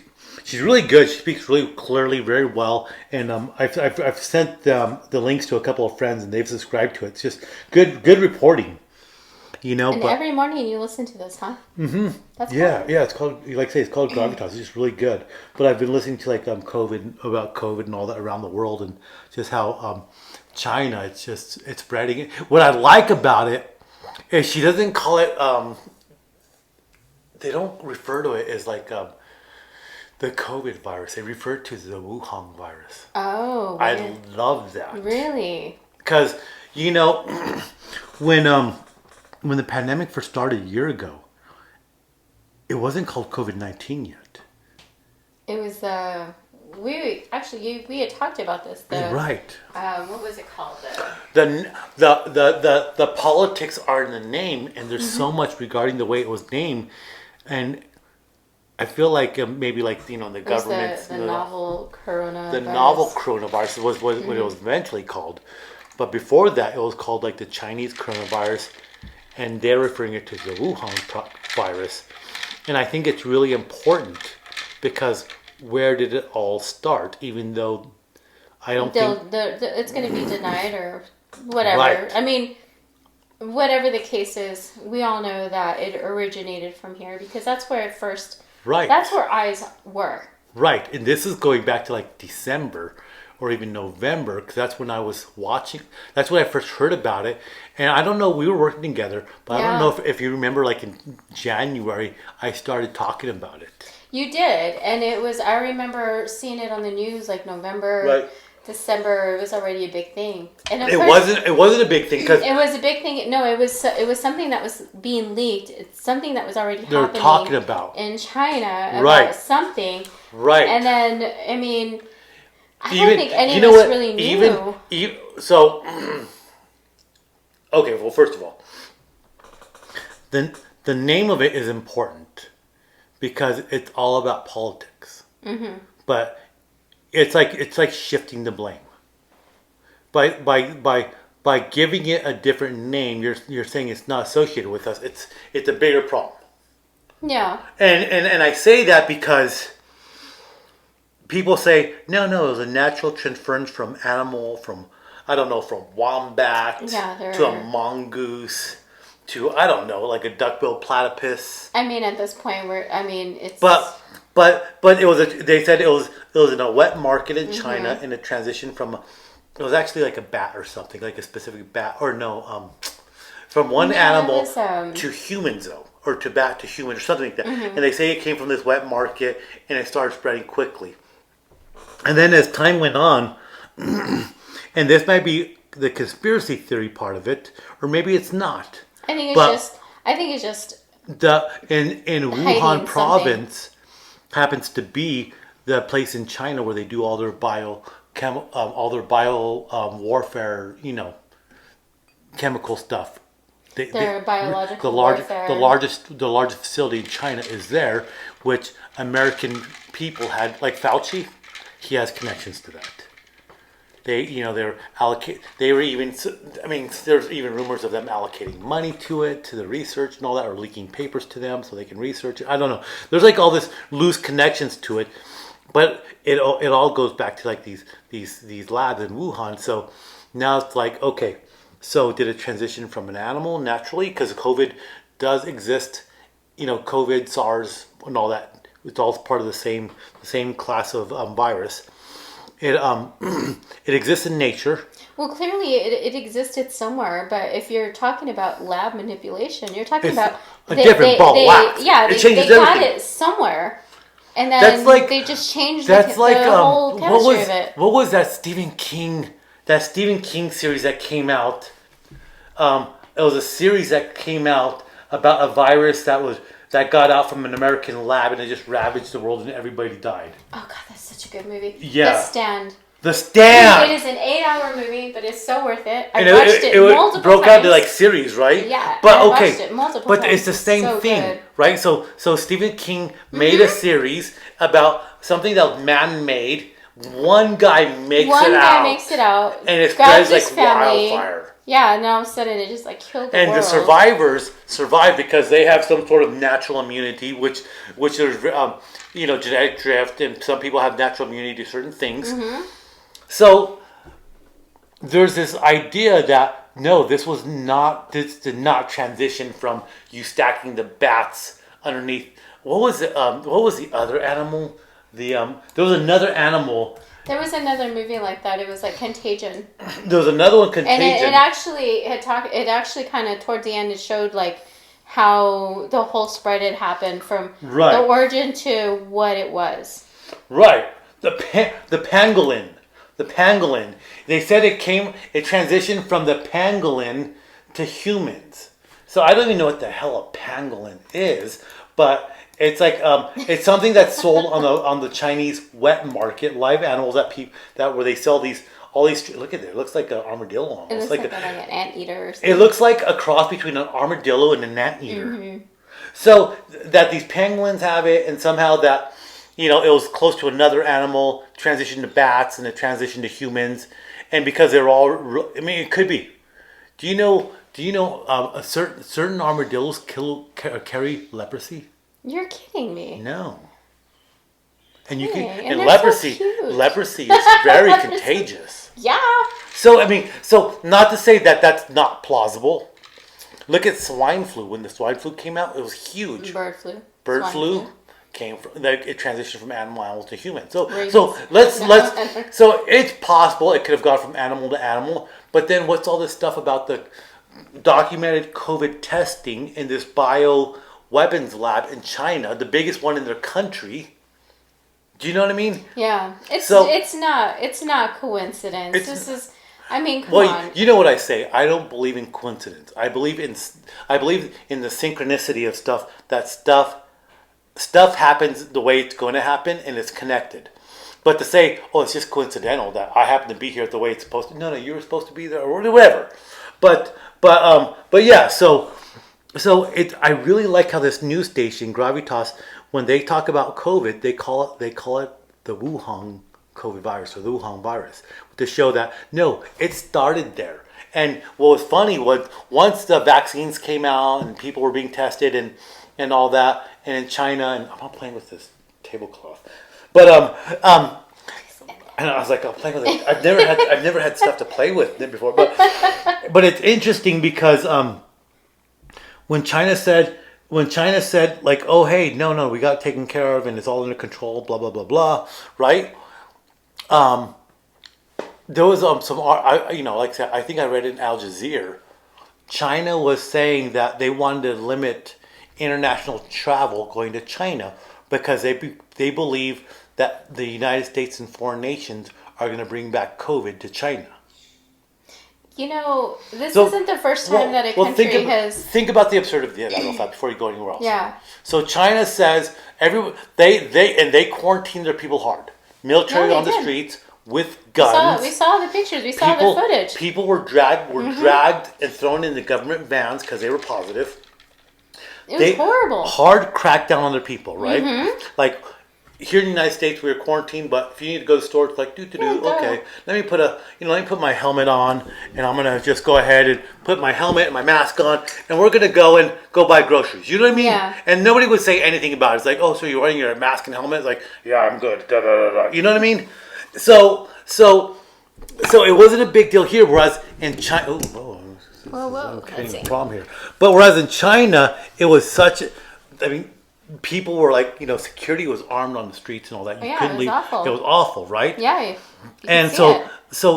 really good. She speaks really clearly, very well. And I've sent the links to a couple of friends, and they've subscribed to it. It's just good reporting. And every morning you listen to this, huh? Mm-hmm. That's cool. Yeah. It's called, like I say, it's called Gravitas. It's just really good. But I've been listening to like about COVID and all that around the world, and just how China, it's spreading it. What I like about it is she doesn't call it. They don't refer to it as like the COVID virus. They refer to the Wuhan virus. Oh, I love that. Really? Because when the pandemic first started a year ago, it wasn't called COVID-19 yet. It was we had talked about this. Right. What was it called? The politics are in the name, and there's so much regarding the way it was named, and I feel like maybe like the government, the novel coronavirus. The novel coronavirus was what it was eventually called, but before that it was called like the Chinese coronavirus, and they're referring it to the Wuhan virus, and I think it's really important because where did it all start? Even though I don't think it's going to be denied or whatever. Right. I mean, whatever the case is, we all know that it originated from here because that's where it first. Right. That's where eyes were. Right, and this is going back to like December or even November, because that's when I was watching. That's when I first heard about it, and I don't know. We were working together, but I don't know if you remember. Like in January, I started talking about it. You did, and it was. I remember seeing it on the news, like November. Right. December, it was already a big thing, and it wasn't a big thing because it was a big thing. No, it was something that was being leaked. It's something that was already happening. They're talking about in China about right. something, right? And then I mean, I don't think any of us really knew. So, okay. Well, first of all, the name of it is important because it's all about politics, but. It's like shifting the blame. By giving it a different name, you're saying it's not associated with us. It's a bigger problem. Yeah. And I say that because people say no, it was a natural transference from animal, from wombat to a mongoose to like a duck-billed platypus. I mean, at this point, it's. But they said it was in a wet market in China, and it transitioned from it was actually like a bat or something, like a specific bat, or from one animal to humans though, or to bat to human or something like that. And they say it came from this wet market and it started spreading quickly. And then as time went on, and this might be the conspiracy theory part of it, or maybe it's not. I think it's just in Wuhan province. Happens to be the place in China where they do all their warfare, chemical stuff. Their biological warfare. The largest facility in China is there, which American people had, like Fauci, he has connections to that. There's even rumors of them allocating money to it, to the research and all that, or leaking papers to them so they can research it. I don't know. There's like all this loose connections to it, but it all goes back to like these labs in Wuhan. So now it's like, okay, so did it transition from an animal naturally? Because COVID does exist, COVID, SARS, and all that. It's all part of the same class of virus. It exists in nature. Well, clearly it existed somewhere, but if you're talking about lab manipulation, you're talking about a different ball of wax. Yeah, they got it somewhere, and then they just changed the whole chemistry of it. What was that Stephen King series that came out? It was a series that came out about a virus that got out from an American lab and it just ravaged the world and everybody died. Oh God, that's such a good movie. Yeah. The Stand. It is an 8-hour movie, but it's so worth it. I watched it multiple times. It broke out to like series, right? Yeah, but I watched it multiple times. But it's the same thing, right? So Stephen King made a series about something that was man-made. One guy makes it out. And it spreads like wildfire. Yeah, and all of a sudden it just like killed the world. And the survivors survive because they have some sort of natural immunity, which there's genetic drift, and some people have natural immunity to certain things. So there's this idea that No, this did not transition from you stacking the bats underneath. What was it? What was the other animal? There was another animal. There was another movie like that. It was like Contagion. There was another one, Contagion. And it actually it actually kind of toward the end it showed like how the whole spread had happened from the origin to what it was. Right. The pangolin. The pangolin. They said it transitioned from the pangolin to humans. So I don't even know what the hell a pangolin is, but it's like it's something that's sold on the Chinese wet market, live animals that where they sell all these. Look at it. It looks like an armadillo almost. It looks like an anteater or something. It looks like a cross between an armadillo and an anteater. Mm-hmm. So that these pangolins have it, and somehow that it was close to another animal, transitioned to bats, and it transitioned to humans, and because they're all, I mean, it could be. Do you know a certain armadillos carry leprosy? You're kidding me. No. And you and leprosy so leprosy is very contagious. Yeah. So I mean, not to say that that's not plausible. Look at swine flu. When the swine flu came out, it was huge. Bird flu. Bird flu came from it transitioned from animals to human. So let's so it's possible it could have gone from animal to animal. But then what's all this stuff about the documented COVID testing in this bioweapons lab in China, the biggest one in their country? Do you know what I mean? Yeah, it's not coincidence. Come on. You know what I say. I don't believe in coincidence. I believe in the synchronicity of stuff. That stuff happens the way it's going to happen, and it's connected. But to say, oh, it's just coincidental that I happen to be here the way it's supposed to. No, you were supposed to be there or whatever. But yeah. So I really like how this news station Gravitas, when they talk about COVID, they call it the Wuhan COVID virus or the Wuhan virus to show that no, it started there. And what was funny was once the vaccines came out and people were being tested and all that, and in China, and I'm not playing with this tablecloth, but and I was like, I'm playing with it. I've never had stuff to play with before, but it's interesting because when China said like, oh hey, no, we got it taken care of and it's all under control, blah blah blah blah, right? There was some like I said, I think I read in Al Jazeera, China was saying that they wanted to limit international travel going to China because they believe that the United States and foreign nations are going to bring back COVID to China. This isn't the first time that a country has... Think about the absurdity of that before you go anywhere else. Yeah. So China says they quarantine their people hard. Military on the streets with guns. We saw the pictures. We saw the footage. People were dragged and thrown into government vans because they were positive. It was horrible. Hard crackdown on their people, right? Mm-hmm. Like here in the United States, we were quarantined, but if you need to go to the store, it's like okay. Let me put my helmet on, and I'm gonna just go ahead and put my helmet and my mask on, and we're gonna go buy groceries. You know what I mean? Yeah. And nobody would say anything about it. It's like, oh, so you're wearing your mask and helmet? It's like, yeah, I'm good. Da, da, da, da. You know what I mean? So it wasn't a big deal here, whereas in China, Whoa. Let's see. Problem here. But whereas in China, it was people were like, security was armed on the streets and all that. You couldn't leave. Awful. It was awful, right? Yeah. And so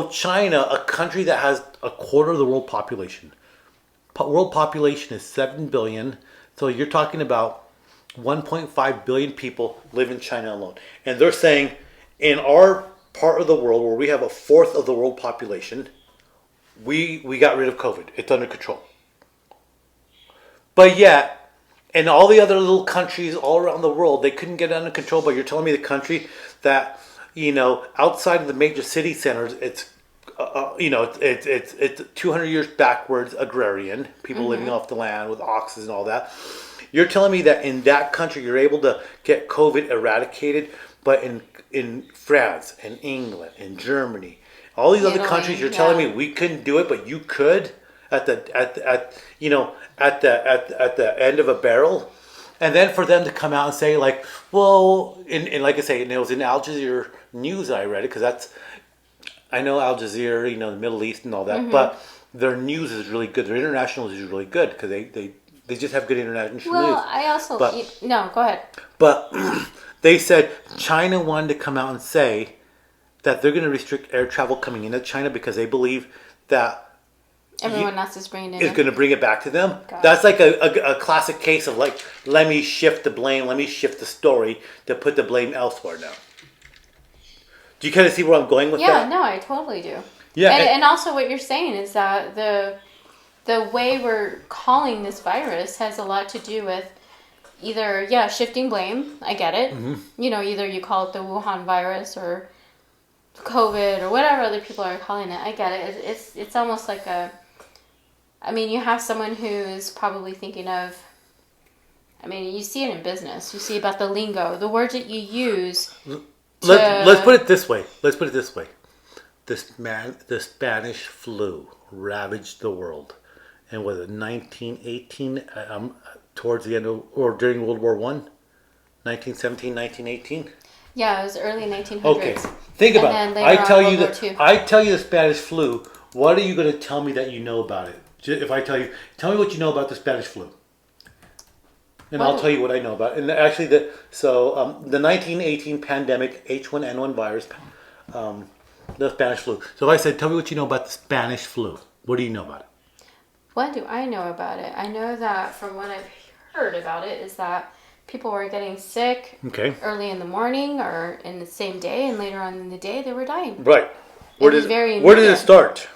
China, a country that has a quarter of the world population. World population is 7 billion. So you're talking about 1.5 billion people live in China alone. And they're saying in our part of the world where we have a fourth of the world population, we got rid of COVID. It's under control. But yet, in all the other little countries all around the world, they couldn't get it under control. But you're telling me the country that, outside of the major city centers, it's 200 years backwards agrarian, people living off the land with oxes and all that. You're telling me that in that country you're able to get COVID eradicated, but in France and England and Germany, all these other countries, you're telling me we couldn't do it, but you could at the end of a barrel, and then for them to come out and say like, well, and like I say, and it was in Al Jazeera news I read it because I know Al Jazeera, the Middle East and all that, but their news is really good. Their international news is really good because they just have good international news. Well, I also no, go ahead. But they said China wanted to come out and say that they're going to restrict air travel coming into China because they believe that everyone else is bringing it is going to bring it back to them. God. That's like a classic case of like, let me shift the blame, let me shift the story to put the blame elsewhere now. Do you kind of see where I'm going with that? Yeah, no, I totally do. Yeah, and also what you're saying is that the way we're calling this virus has a lot to do with either, shifting blame. I get it. Mm-hmm. Either you call it the Wuhan virus or COVID or whatever other people are calling it. I get it. It's almost like you have someone who's probably thinking of, you see it in business. You see about the lingo, the words that you use. Let's put it this way. The Spanish flu ravaged the world. And was it 1918, towards the end of, or during World War I? 1917, 1918? Yeah, it was early 1900s. Okay, think about it. I tell you the Spanish flu. What are you going to tell me that you know about it? If I tell me what you know about the Spanish flu. And I'll tell you what I know about it. And actually, the 1918 pandemic H1N1 virus, the Spanish flu. So if I said, tell me what you know about the Spanish flu, what do you know about it? What do I know about it? I know that from what I've heard about it is that people were getting sick early in the morning or in the same day, and later on in the day they were dying. Right. Where did it start?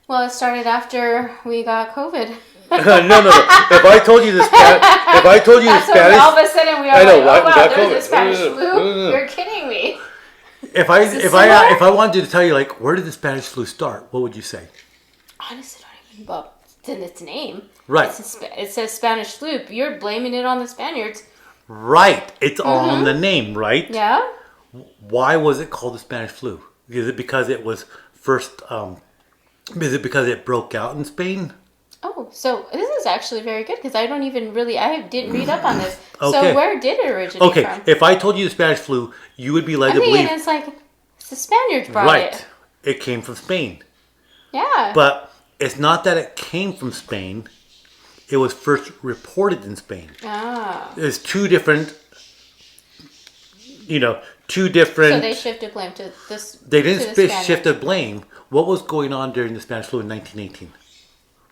Well, it started after we got COVID. No. If I told you the Spanish, all of a sudden we are there's a Spanish flu. You're kidding me. If I wanted to tell you, like, where did the Spanish flu start, what would you say? Honestly, I don't even. Well, it's in its name. Right. It says Spanish flu. You're blaming it on the Spaniards. Right. It's all in the name, right? Yeah. Why was it called the Spanish flu? Is it because it was first? Is it because it broke out in Spain? Oh, so this is actually very good because I didn't read up on this. Okay. So where did it originate from? Okay, if I told you the Spanish flu, you would be led to believe. It's like the Spaniards brought it. Right. It came from Spain. Yeah. But it's not that it came from Spain. It was first reported in Spain. Ah. There's two different. So they shifted blame to this. They didn't shift the blame. What was going on during the Spanish flu in 1918?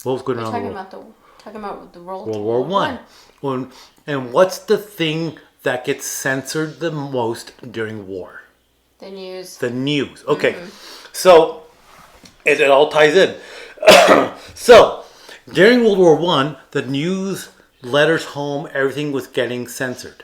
What was going on in the world? Talking about the World War I. And what's the thing that gets censored the most during war? The news. The news. Okay. So it all ties in. So during World War I, the news, letters home, everything was getting censored.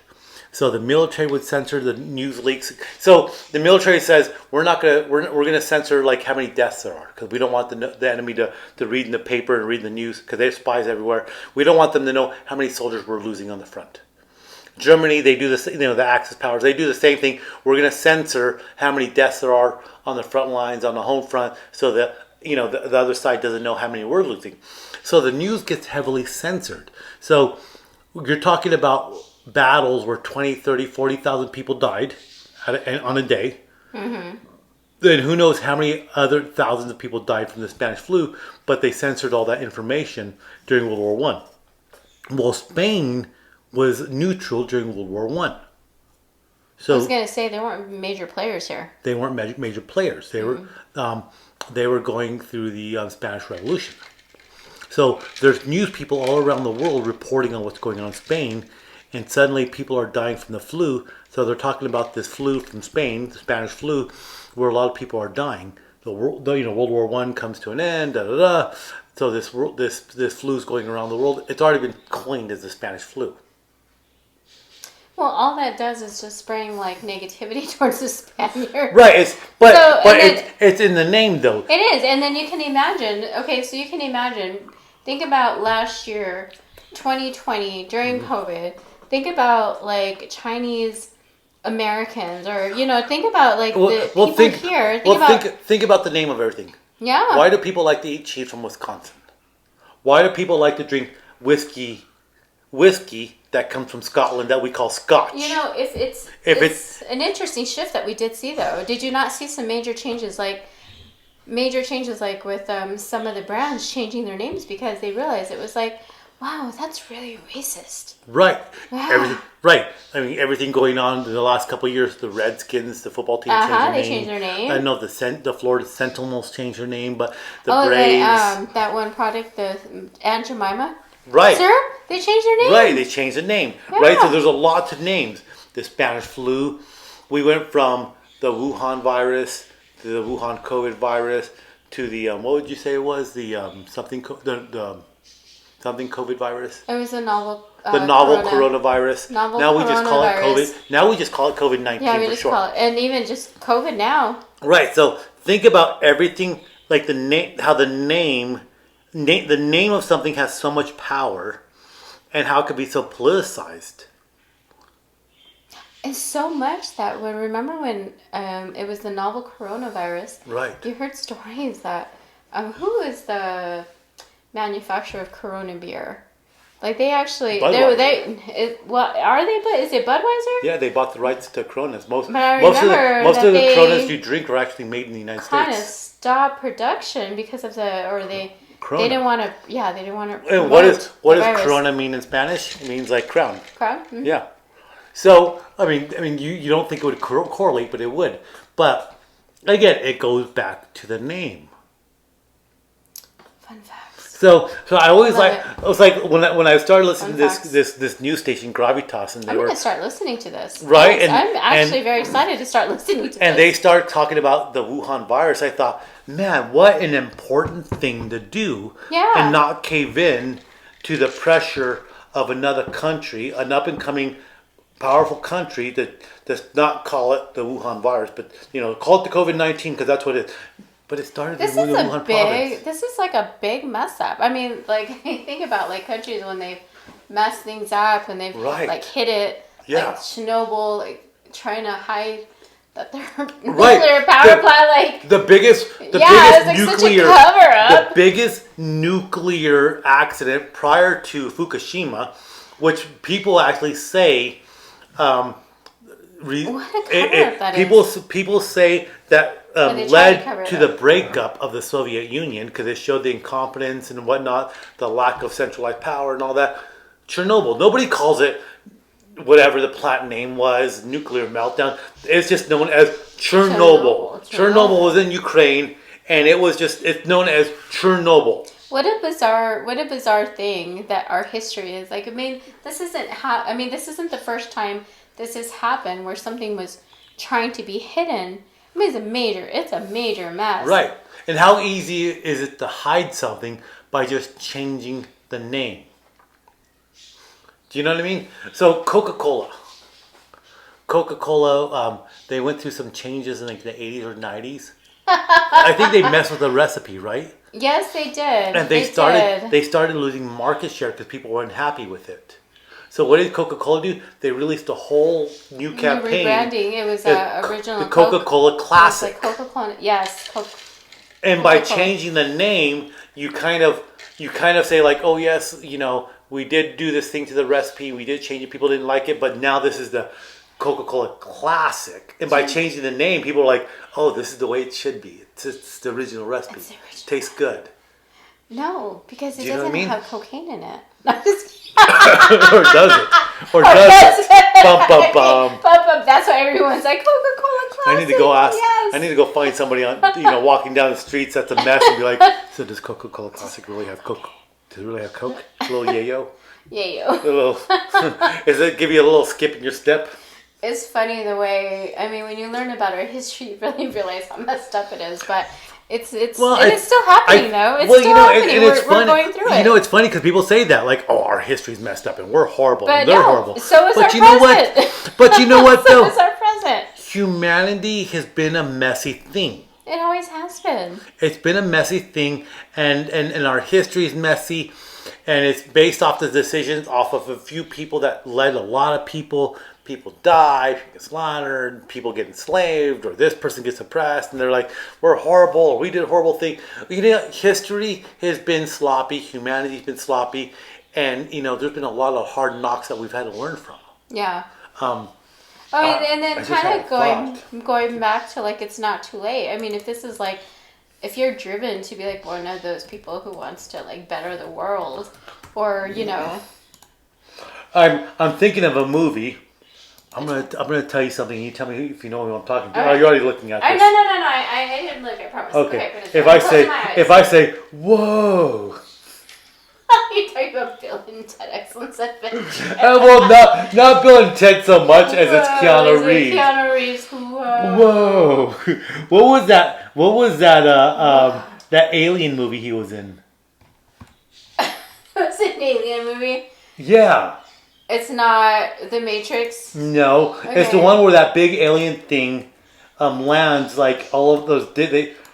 So the military would censor the news leaks. So the military says we're gonna censor like how many deaths there are because we don't want the enemy to read in the paper and read the news because they have spies everywhere. We don't want them to know how many soldiers we're losing on the front. Germany, they do this. The Axis powers, they do the same thing. We're gonna censor how many deaths there are on the front lines, on the home front, so that the other side doesn't know how many we're losing. So the news gets heavily censored. So you're talking about battles where 20, 30, 40,000 people died on a day. Mm-hmm. Then who knows how many other thousands of people died from the Spanish flu, but they censored all that information during World War I. Well, Spain was neutral during World War I. So I was going to say they weren't major players here. They weren't major players. They were going through the Spanish Revolution. So there's news people all around the world reporting on what's going on in Spain. And suddenly people are dying from the flu. So they're talking about this flu from Spain, the Spanish flu, where a lot of people are dying. World War I comes to an end, So this flu is going around the world. It's already been coined as the Spanish flu. Well, all that does is just spraying like negativity towards the Spaniard. Right. It's in the name though. It is, and then you can imagine. Okay, so you can imagine. Think about last year, 2020 during COVID. Think about like Chinese Americans, or think about like the people here. Think about the name of everything. Yeah. Why do people like to eat cheese from Wisconsin? Why do people like to drink whiskey that comes from Scotland that we call Scotch? It's an interesting shift that we did see though. Did you not see some major changes? Like major changes, like with some of the brands changing their names because they realized it was like, wow, that's really racist. Right. Yeah. Everything. Right. I mean, everything going on in the last couple of years. The Redskins, the football team, changed their name. I know the Florida Sentinels changed their name, but the Braves. That one product, the Aunt Jemima. Right. Syrup. They changed their name. Right. They changed the name. Yeah. Right. So there's a lot of names. The Spanish flu. We went from the Wuhan virus to the Wuhan COVID virus to the what would you say it was the something COVID virus. It was a novel. The novel coronavirus. Now we just call it COVID. Now we just call it COVID-19 yeah, we for just short. call it, and even just COVID now. Right. So think about everything like the name, how the name of something has so much power, and how it could be so politicized. It's so much that remember when it was the novel coronavirus. Right. You heard stories that who is the manufacturer of Corona beer? Like they actually what are they? But is it Budweiser? Yeah, they bought the rights to Coronas. Most of the Coronas you drink are actually made in the United States. Kind of stopped production because of they Corona. They didn't want to. Yeah, they didn't want to. And what does Corona mean in Spanish? It means like crown. Crown. Mm-hmm. Yeah. So I mean, you don't think it would correlate, but it would. But again, it goes back to the name. Fun facts. So I always I was like when I started listening to this news station Gravitas, and I'm going to start listening to this. Right, yes, I'm actually very excited to start listening to this. And they started talking about the Wuhan virus. I thought, man, what an important thing to do, and not cave in to the pressure of another country, an up and coming powerful country that does not call it the Wuhan virus, but call it the COVID-19 because that's what it is. But it started in the Wuhan province. This is like a big mess up. I mean, like think about like countries when they've messed things up and they've like hit it, like Chernobyl, like trying to hide that their nuclear power plant, like the biggest nuclear cover up. The biggest nuclear accident prior to Fukushima, which people actually say. What a cover-up that is. People say that led to the breakup of the Soviet Union because it showed the incompetence and whatnot, the lack of centralized power and all that. Chernobyl, nobody calls it whatever the plant name was, nuclear meltdown. It's just known as Chernobyl. Chernobyl was in Ukraine, and it's known as Chernobyl. What a bizarre thing that our history is. Like, I mean, this isn't the first time this has happened where something was trying to be hidden. I mean, it's a major mess. Right. And how easy is it to hide something by just changing the name? Do you know what I mean? So Coca-Cola, they went through some changes in like the 80s or 90s. I think they messed with the recipe, right? Yes, they did. And they started losing market share because people weren't happy with it. So what did Coca-Cola do? They released a whole new campaign. Rebranding. It was original. The Coca-Cola Classic. It was like Coca-Cola. Yes. And by changing the name, you kind of say like, oh yes, we did do this thing to the recipe. We did change it. People didn't like it, but now this is the Coca-Cola Classic. And by changing the name, people are like, oh, this is the way it should be. It's the original recipe. Tastes good. No, because it doesn't have cocaine in it. Or does it? Or does it? Bum, bum. That's why everyone's like Coca-Cola Classic. I need to go ask. Yes. I need to go find somebody on walking down the streets that's a mess and be like, so does Coca-Cola Classic really have Coke? Does it really have Coke? A little yayo? Yayo. Does it give you a little skip in your step? It's funny the way, when you learn about our history, you really realize how messed up it is. But it's still happening, though. It's still happening. And it's funny. We're going through it. It's funny because people say that, like, oh, our history's messed up and we're horrible but and they're horrible. So is our present. But you know what, though? So is our present. Humanity has been a messy thing. It always has been. It's been a messy thing, and our history is messy, and it's based off the decisions off of a few people that led a lot of people. People die, people get slaughtered, people get enslaved, or this person gets oppressed, and they're like, we're horrible, or we did a horrible thing. History has been sloppy, humanity's been sloppy, and, there's been a lot of hard knocks that we've had to learn from. Yeah. And then kind of going back to, like, it's not too late. I mean, if this is, like, if you're driven to be like one of those people who wants to like better the world, or you know, I'm thinking of a movie. I'm gonna tell you something. You tell me if you know what I'm talking about. Right. Oh, you're already looking at this. No. I didn't look. I promise. Okay. But If I say, whoa. You talking about Bill and Ted Excellence Adventure? Well, not Bill and Ted so much as it's Keanu Reeves. Keanu Reeves. Whoa. Whoa. What was that? That alien movie he was in? It's an alien movie. Yeah. It's not The Matrix. No, Okay. It's the one where that big alien thing lands. Like all of those,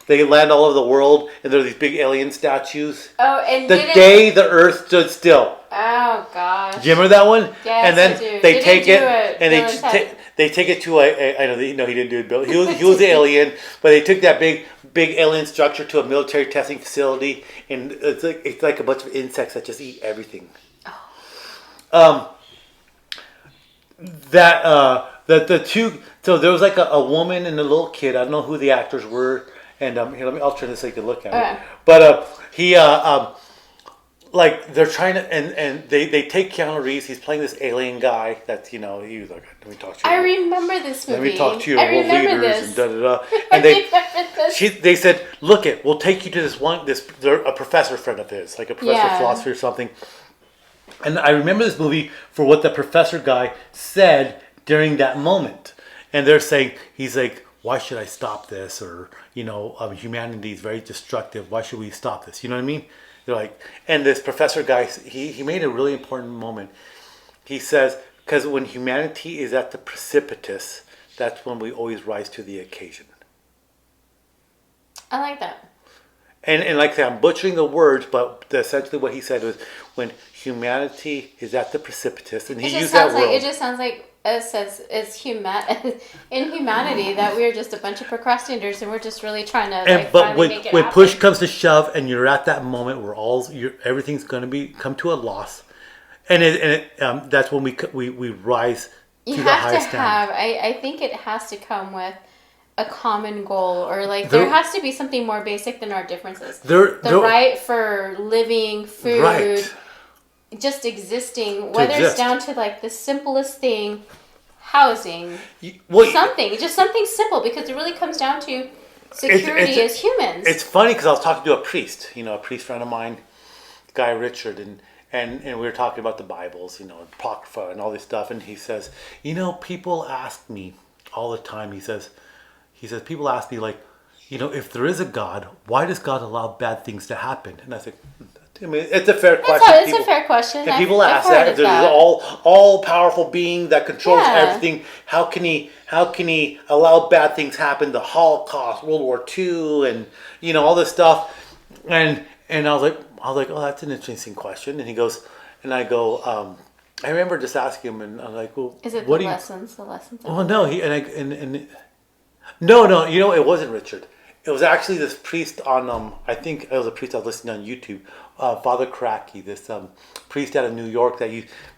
they land all over the world, and there are these big alien statues. Oh, and the day the Earth stood still. Oh gosh. Do you remember that one? Yes, and then I do. they take it and they take it to I know he didn't do it. Bill. He was the alien, but they took that big alien structure to a military testing facility, and it's like a bunch of insects that just eat everything. Oh. The two. So there was like a woman and a little kid. I don't know who the actors were. And here, I'll turn this so you can look at it. But like they're trying to, and they take Keanu Reeves. He's playing this alien guy. That's he was like, let me talk to you. I remember this movie. Let me talk to your world remember leaders this. and da da da. And they said, look we'll take you to they're a professor friend of his, like a professor of philosophy or something. And I remember this movie for what the professor guy said during that moment. And they're saying, he's like, why should I stop this? Or, humanity is very destructive. Why should we stop this? You know what I mean? They're like, and this professor guy, he made a really important moment. He says, because when humanity is at the precipice, that's when we always rise to the occasion. I like that. And like I said, I'm butchering the words, but essentially what he said was when humanity is at the precipice, and he used that word. It just sounds like it says in humanity that we're just a bunch of procrastinators and we're just really trying to but make it when happen. push comes to shove, and you're at that moment where everything's going to come to a loss, and that's when we rise to the highest standard. I think it has to come with a common goal, or there has to be something more basic than our differences. The right for living, food, right. Just existing, whether it's down to the simplest thing, housing, just something simple, because it really comes down to security as humans. It's funny because I was talking to a priest friend of mine, Guy Richard, and we were talking about the Bibles, Apocrypha and all this stuff, and he says, people ask me all the time, he says, people ask me if there is a God, why does God allow bad things to happen? And I think, it's a fair question. It's a fair question. And people ask that. If there's an all powerful being that controls everything, how can he allow bad things happen? The Holocaust, World War II, and all this stuff. And I was like, oh, that's an interesting question. And he goes, and I go, I remember just asking him, and I'm like, well, is it what the lessons? The lessons. Oh no, no, it wasn't Richard. It was actually this priest on, I think it was a priest I was listening on YouTube, Father Cracky, this priest out of New York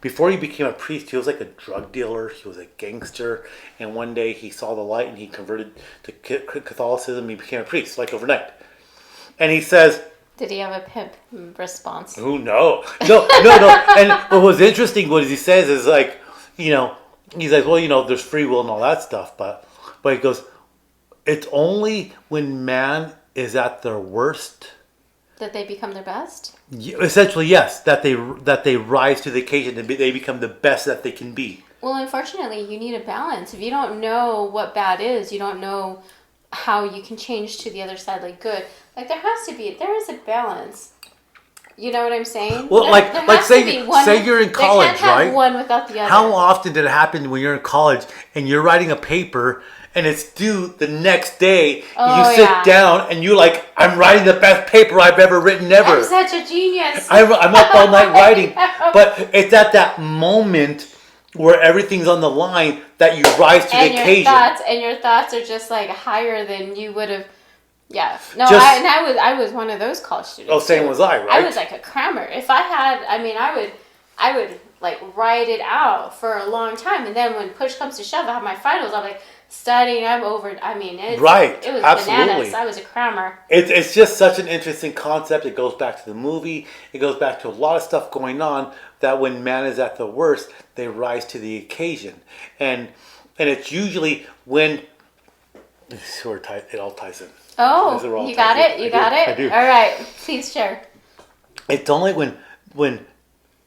before he became a priest, he was like a drug dealer, he was a gangster, and one day he saw the light and he converted to Catholicism, he became a priest, overnight. And he says... Did he have a pimp response? Oh, no. And what was interesting, what he says is he's like, well, there's free will and all that stuff, but he goes... It's only when man is at their worst that they become their best. Essentially, yes, that they rise to the occasion and they become the best that they can be. Well, unfortunately, you need a balance. If you don't know what bad is, you don't know how you can change to the other side, good. There is a balance. You know what I'm saying? Well, say you're in college, can't have right? One without the other. How often did it happen when you're in college and you're writing a paper? And it's due the next day. You sit down and you're like, I'm writing the best paper I've ever written ever. I'm such a genius. I'm up all night writing. But it's at that moment where everything's on the line that you rise to the occasion. Your thoughts are just higher than you would have. Yeah. No, I was one of those college students. Oh, same was I, right? I was like a crammer. If I had, I would write it out for a long time. And then when push comes to shove, I have my finals. I'm like, studying. I'm over. I mean, it was absolutely. bananas. I was a crammer. It's just such an interesting concept. It goes back to the movie. It goes back to a lot of stuff going on, that when man is at the worst, they rise to the occasion. And it's usually when... It all ties in. Oh, you got it? You got it? I do. All right. Please share. It's only when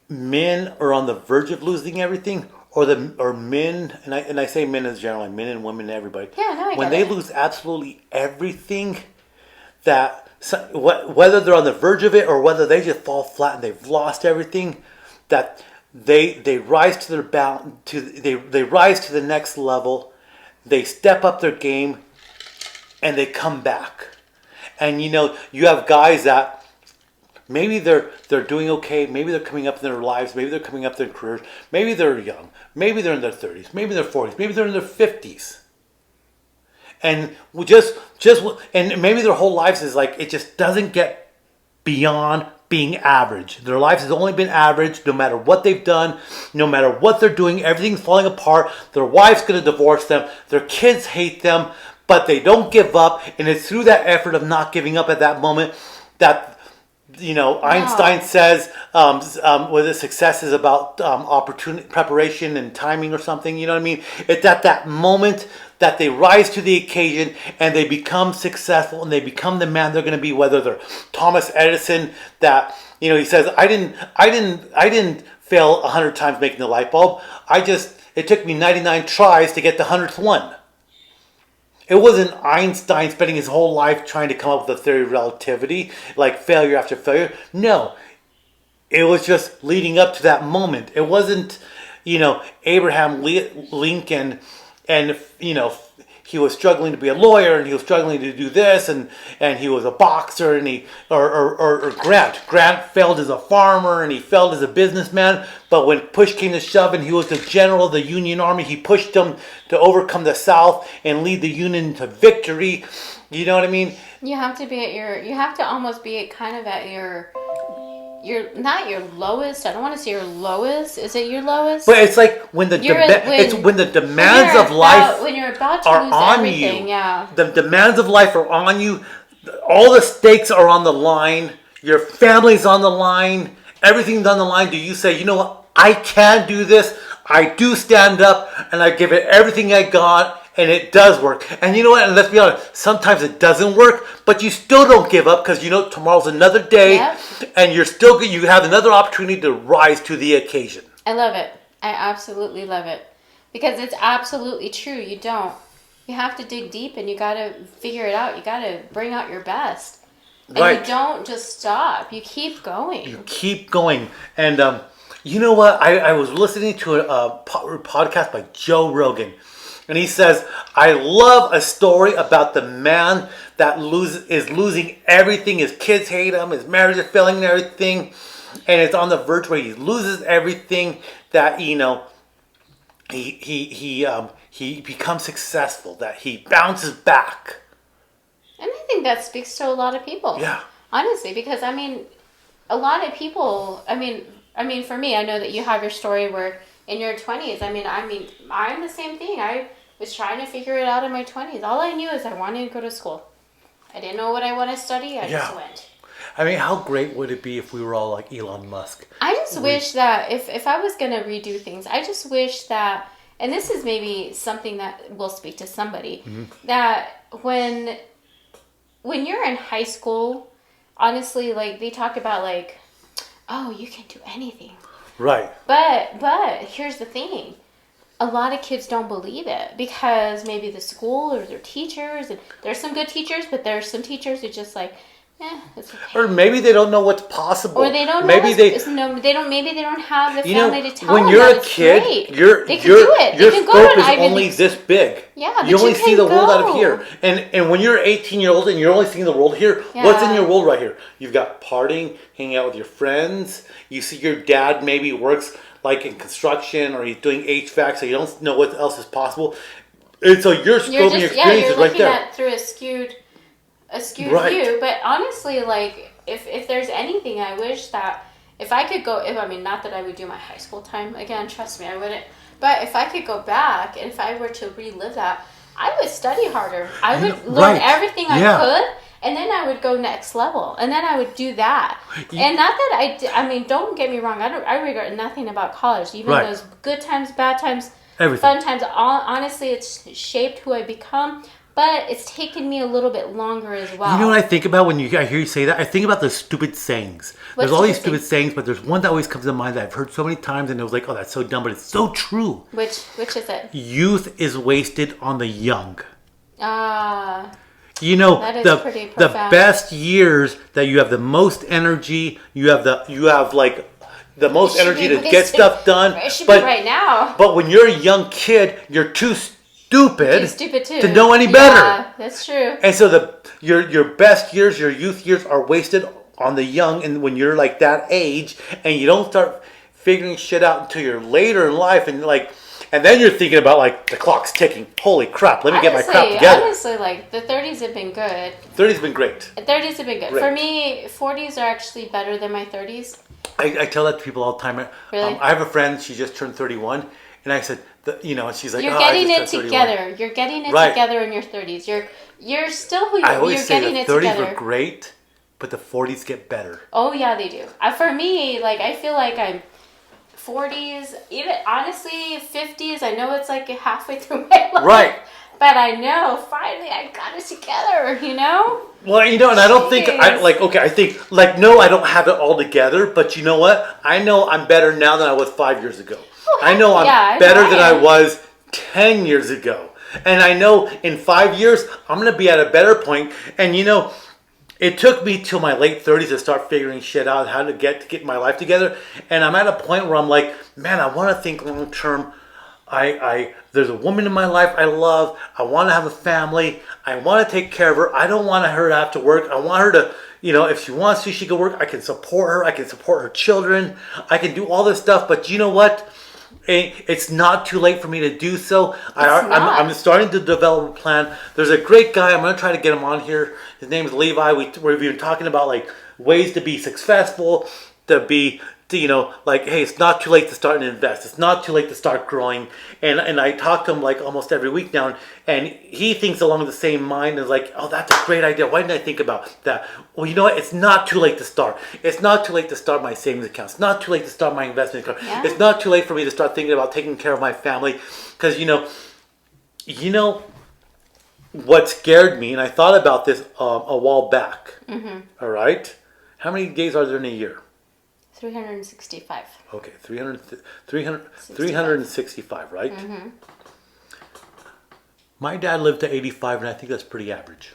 men are on the verge of losing everything, or men, and I say men as generally, men and women and everybody. Yeah, no, I when get they it. lose absolutely everything, that whether they're on the verge of it or whether they just fall flat and they've lost everything, that they rise to their they rise to the next level, they step up their game, and they come back. And you have guys that maybe they're doing okay, maybe they're coming up in their lives, maybe they're coming up in their careers, maybe they're young, maybe they're in their 30s, maybe they're 40s, maybe they're in their 50s. And and maybe their whole lives is like, it just doesn't get beyond being average. Their lives has only been average, no matter what they've done, no matter what they're doing, everything's falling apart. Their wife's going to divorce them, their kids hate them, but they don't give up. And it's through that effort of not giving up at that moment that, Einstein says, whether success is about opportunity, preparation, and timing or something. You know what I mean? It's at that moment that they rise to the occasion and they become successful and they become the man they're going to be. Whether they're Thomas Edison, that he says, I didn't fail 100 times making the light bulb. It took me 99 tries to get the 100th one. It wasn't Einstein spending his whole life trying to come up with a theory of relativity, like failure after failure. No, it was just leading up to that moment. It wasn't, Abraham Lincoln, and he was struggling to be a lawyer, and he was struggling to do this, and he was a boxer, and or Grant failed as a farmer, and he failed as a businessman. But when push came to shove, and he was the general of the Union Army, he pushed them to overcome the South and lead the Union to victory. You know what I mean? You have to be you have to almost be kind of at your not your lowest. I don't want to say your lowest. Is it your lowest? But it's like when the demands of life when you're about to are lose on everything, you. Yeah. The demands of life are on you. All the stakes are on the line. Your family's on the line. Everything's on the line. Do you say, you know what? I can do this. I do stand up and I give it everything I got. And it does work. And you know what? And let's be honest. Sometimes it doesn't work, but you still don't give up because tomorrow's another day, and you have another opportunity to rise to the occasion. I love it. I absolutely love it because it's absolutely true. You have to dig deep, and you got to figure it out. You got to bring out your best, and you don't just stop. You keep going. You keep going, and you know what? I was listening to a podcast by Joe Rogan. And he says, I love a story about the man that is losing everything. His kids hate him. His marriage is failing and everything. And it's on the verge where he loses everything, that, he becomes successful, that he bounces back. And I think that speaks to a lot of people. Yeah. Honestly, because, a lot of people, for me, I know that you have your story where in your 20s, I'm the same thing. I was trying to figure it out in my 20s. All I knew is I wanted to go to school. I didn't know what I want to study. I just went. How great would it be if we were all like Elon Musk? I just wish that if I was going to redo things, I just wish that, and this is maybe something that will speak to somebody, that when you're in high school, honestly, like they talk about like, oh, you can do anything. Right. But here's the thing. A lot of kids don't believe it because maybe the school or their teachers, and there's some good teachers, but there's some teachers who just like, it's okay. Or maybe they don't know what's possible. Or they don't know. Maybe they don't have the family to tell when them you're that a kid, they can do it. Your they can scope go to is only this big. Yeah, you only see the world out of go. here. And when you're 18 years old and you're only seeing the world here, what's in your world right here? You've got partying, hanging out with your friends. You see your dad maybe works like in construction, or he's doing HVAC, so you don't know what else is possible. And so your scope and your experience is right there. You're looking at through a skewed view. But honestly, like if there's anything, I wish that if I could go, not that I would do my high school time again, trust me, I wouldn't. But if I could go back and if I were to relive that, I would study harder. I would learn right. everything I Yeah. could, and then I would go next level, and then I would do that. And not that I mean, don't get me wrong. I regret nothing about college, even Right. those good times, bad times, Everything. fun times. Honestly, it's shaped who I become. But it's taken me a little bit longer as well. You know what I think about when I hear you say that? I think about the stupid sayings. There's all these stupid sayings, but there's one that always comes to mind that I've heard so many times, and it was like, oh, that's so dumb, but it's so true. Which is it? Youth is wasted on the young. That is pretty the profound. best years that you have the most energy, you have like the most energy to get stuff done. It should be right now. But when you're a young kid, you're too stupid too. to know any better. Yeah, that's true. And so your best years, your youth years are wasted on the young, and when you're like that age, and you don't start figuring shit out until you're later in life, and then you're thinking about like the clock's ticking. Holy crap! Let me get my crap together. Honestly, like the 30s have been good. 30's been great. 30s have been good. Great. For me, 40s are actually better than my 30s. I tell that to people all the time. Really? I have a friend. She just turned 31, and I said, she's like, You're oh, getting I it just turned together. 31. You're getting it Right. together in your 30s. You're still who you are. I always You're say getting the it 30s together. were great, but the 40s get better. Oh yeah, they do. For me, like I feel like I'm 40s, even honestly 50s. I know it's like halfway through my life. Right. But I know finally I got it together. You know. Well, and I don't think Jeez. I think no, I don't have it all together. But you know what? I know I'm better now than I was 5 years ago. Oh, I know I'm yeah, better than I am. was 10 years ago. And I know in 5 years I'm gonna be at a better point. And it took me till my late 30s to start figuring shit out, how to get my life together. And I'm at a point where I'm like, man, I want to think long term. There's a woman in my life I love. I want to have a family. I want to take care of her. I don't want her to have to work. I want her to, if she wants to, she can work. I can support her. I can support her children. I can do all this stuff. But you know what? It's not too late for me to do so. I'm starting to develop a plan. There's a great guy. I'm going to try to get him on here. His name is Levi. We've been talking about like ways to be successful, hey, it's not too late to start and invest. It's not too late to start growing. And I talk to him like almost every week now, and he thinks along the same mind as like, oh, that's a great idea. Why didn't I think about that? Well, you know what? It's not too late to start. It's not too late to start my savings account. It's not too late to start my investment account. Yeah. It's not too late for me to start thinking about taking care of my family. Because what scared me, and I thought about this a while back. Mm-hmm. All right? How many days are there in a year? 365. Okay, 365, right? Mm-hmm. My dad lived to 85, and I think that's pretty average.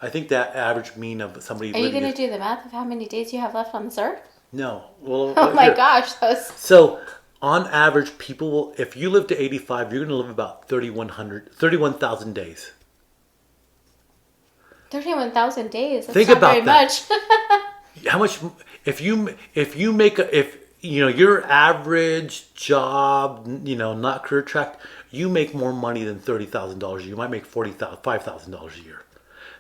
I think that average mean of somebody Are you living... going to do the math of how many days you have left on this earth? No. Well, Oh my here. gosh. So, on average, people will... If you live to 85, you're going to live about 31,000 days. 31,000 days. That's Think not about very that. much. How much... If you make... your average job, not career track, you make more money than $30,000. You might make $5,000 a year.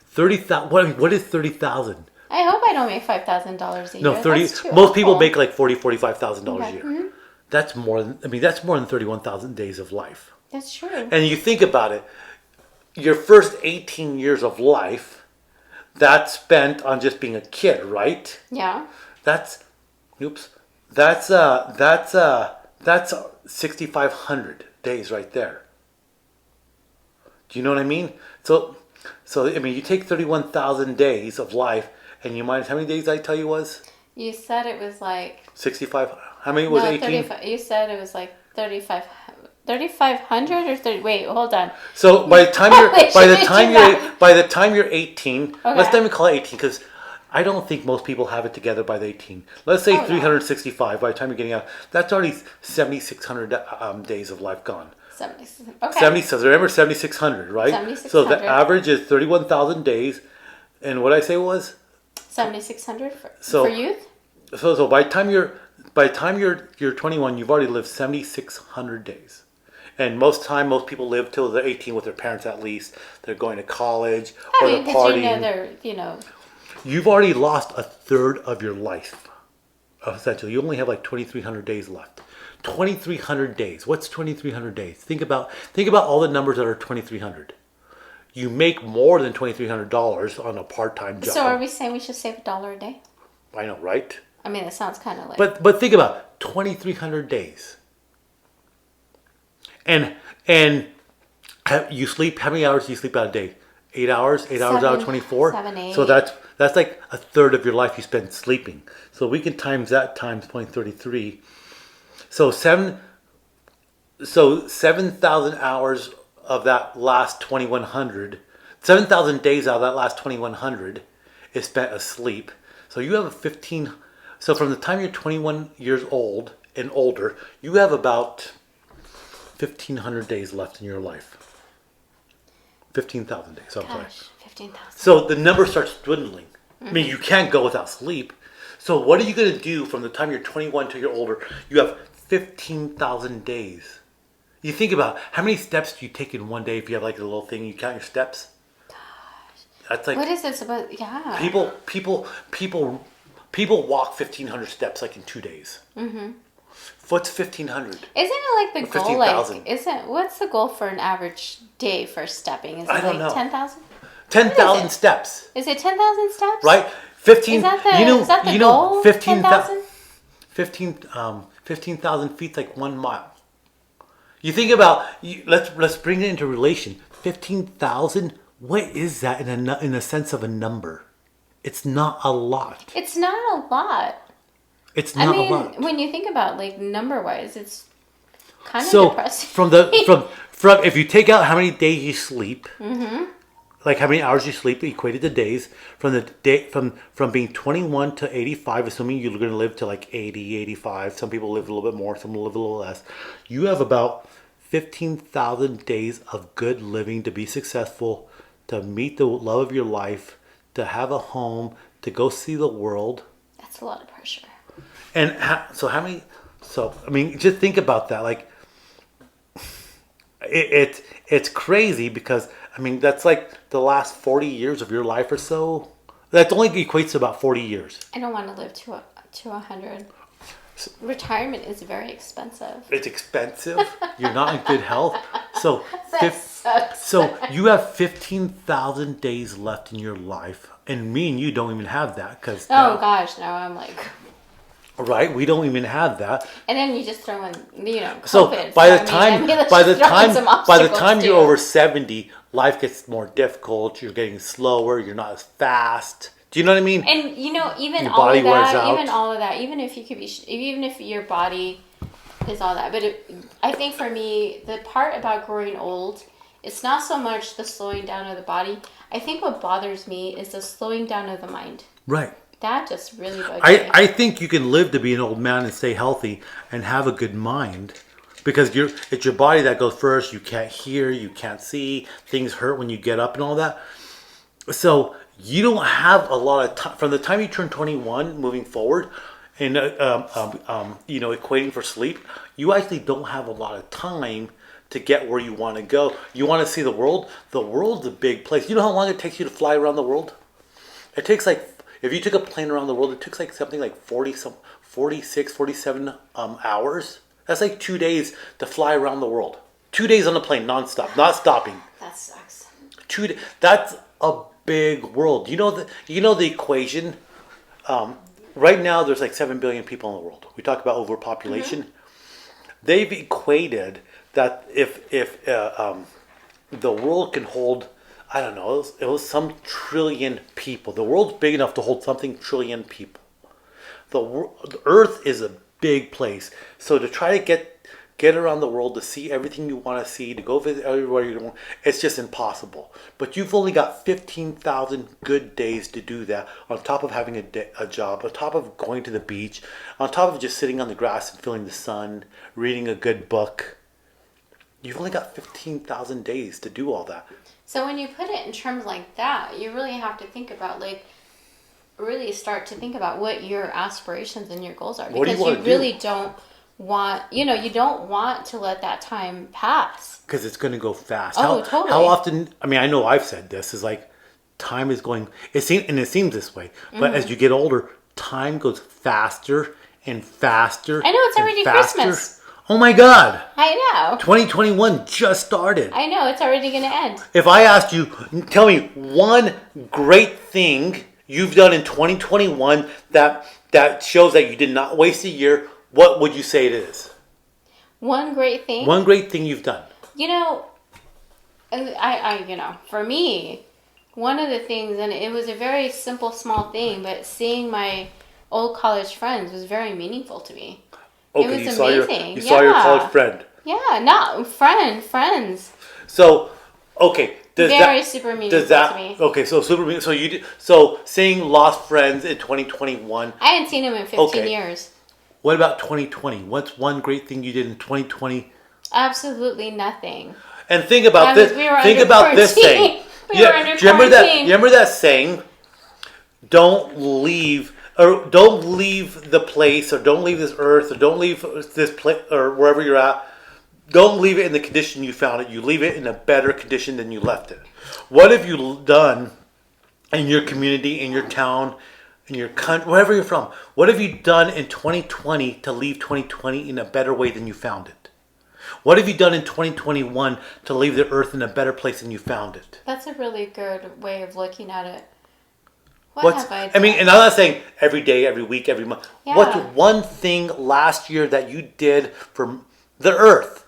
30,000. What is 30,000? I hope I don't make $5,000 a year. No, 30. That's too Most people awful. make like $45,000 a year. Mm-hmm. That's more than 31,000 days of life. That's true. And you think about it, your first 18 years of life, that's spent on just being a kid, right? Yeah. That's 6,500 days right there. Do you know what I mean? So you take 31,000 days of life, and you minus how many days I tell you was? You said it was like 65. How many was 18? 35. You said it was like 3,500 or 30. Wait, hold on. So by the time you're 18, Okay. let's not even call it 18 because I don't think most people have it together by the 18. Let's say 365 by the time you're getting out. That's already 7,600 days of life gone. 76. Okay. 70. So remember 7,600, right? 7,600. So the average is 31,000 days, and what I say was 7,600 for youth. So by the time you're 21, you've already lived 7,600 days. And most people live till they're 18 with their parents at least. They're going to college or they're partying. You've already lost a third of your life, essentially. You only have like 2,300 days left. 2,300 days. What's 2,300 days? Think about all the numbers that are 2,300. You make more than $2,300 on a part-time job. So are we saying we should save $1 a day? I know, right? I mean, it sounds kind of like... But think about it, 2,300 days. And you sleep, how many hours do you sleep out a day? 8 hours? 8 hours out of 24? 7, 8. So that's like a third of your life you spend sleeping. So we can times that times 0.33. So 7,000 hours of that last 2,100, 7,000 days out of that last 2,100 is spent asleep. So you have so from the time you're 21 years old and older, you have about 1,500 days left in your life. 15,000 days. I'm sorry. 15,000. So the number starts dwindling. I mean, you can't go without sleep. So what are you going to do from the time you're 21 to you're older? You have 15,000 days. You think about how many steps do you take in one day if you have like a little thing, you count your steps? Gosh. That's like... What is this about? Yeah. People walk 1,500 steps like in 2 days. Mm-hmm. What's 1,500? Isn't it like the goal? 15,000. What's the goal for an average day for stepping? Is it I don't like know. 10,000? 10,000 steps. Is it 10,000 steps? Right? 15. Is that the, is that the you goal? know 15,000 10,000? 15,000 feet's like 1 mile. You think about let's bring it into relation. 15,000. What is that in a sense of a number? It's not a lot. It's not a lot. It's not a lot. When you think about like number wise, it's kind of So depressing. from if you take out how many days you sleep, like how many hours you sleep equated to days, from the day from being 21 to 85, assuming you're going to live to like 80, 85. Some people live a little bit more, some will live a little less. You have about 15,000 days of good living to be successful, to meet the love of your life, to have a home, to go see the world. That's a lot of pressure. And so how many? So I mean, just think about that. Like, it's crazy because I mean that's like the last 40 years of your life or so. That only equates to about 40 years. I don't want to live to 100. Retirement is very expensive. It's expensive. You're not in good health. So Sucks. so you have 15,000 days left in your life, and me and you don't even have that because. Oh gosh, no! I'm like. Right, we don't even have that. And then you just throw in, COVID. So by the time too. you're over 70, life gets more difficult. You're getting slower. You're not as fast. Do you know what I mean? And even your all body of wears that, out. even if your body is all that, but I think for me, the part about growing old, it's not so much the slowing down of the body. I think what bothers me is the slowing down of the mind. Right. That just really bugs me. I think you can live to be an old man and stay healthy and have a good mind, because it's your body that goes first. You can't hear, you can't see, things hurt when you get up and all that. So you don't have a lot of time from the time you turn 21 moving forward, and equating for sleep. You actually don't have a lot of time to get where you want to go. You want to see the world. The world's a big place. You know how long it takes you to fly around the world? It takes like. If you took a plane around the world, it took like something like 46, 47 hours. That's like 2 days to fly around the world. 2 days on the plane, nonstop, not stopping. That sucks. That's a big world. You know the equation. Right now, there's like 7 billion people in the world. We talk about overpopulation. They've equated that if the world can hold. I don't know, it was some trillion people. The world's big enough to hold something trillion people. The Earth is a big place. So to try to get around the world, to see everything you want to see, to go visit everywhere you want, it's just impossible. But you've only got 15,000 good days to do that, on top of having a job, on top of going to the beach, on top of just sitting on the grass and feeling the sun, reading a good book. You've only got 15,000 days to do all that. So when you put it in terms like that, you really have to think about really start to think about what your aspirations and your goals are, because you really don't want, you don't want to let that time pass. Because it's going to go fast. Totally. How often? I mean, I know I've said this is like time is going. It seems this way, but as you get older, time goes faster and faster. I know, it's already Christmas. Oh my God. I know. 2021 just started. I know. It's already going to end. If I asked you, tell me one great thing you've done in 2021 that shows that you did not waste a year, what would you say it is? One great thing? One great thing you've done. You know, for me, one of the things, and it was a very simple, small thing, but seeing my old college friends was very meaningful to me. Okay, it was amazing. You saw your college friend. Yeah, not friends. So, okay. Super meaningful to me. Okay, so super meaningful. So seeing lost friends in 2021. I hadn't seen them in 15 years. What about 2020? What's one great thing you did in 2020? Absolutely nothing. And think about this. Think about this saying. We were under quarantine. Remember that saying? Don't leave the place, or don't leave this earth, or don't leave this place, or wherever you're at. Don't leave it in the condition you found it. You leave it in a better condition than you left it. What have you done in your community, in your town, in your country, wherever you're from? What have you done in 2020 to leave 2020 in a better way than you found it? What have you done in 2021 to leave the earth in a better place than you found it? That's a really good way of looking at it. What have I done? I mean, and I'm not saying every day, every week, every month. Yeah. What's one thing last year that you did for the earth?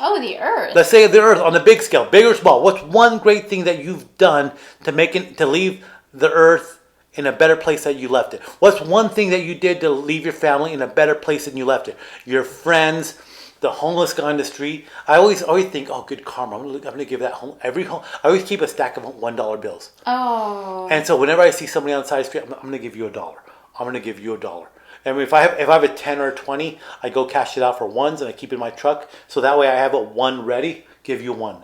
Oh, the earth. Let's say the earth on a big scale, big or small. What's one great thing that you've done to leave the earth in a better place that you left it? What's one thing that you did to leave your family in a better place than you left it? Your friends, the homeless guy on the street. I always think, oh, good karma. I'm gonna give that every home. I always keep a stack of $1 bills. Oh. And so whenever I see somebody on the side of the street, I'm gonna give you $1. I'm gonna give you $1. And if I have a 10 or a 20, I go cash it out for ones and I keep it in my truck. So that way I have a one ready, give you one.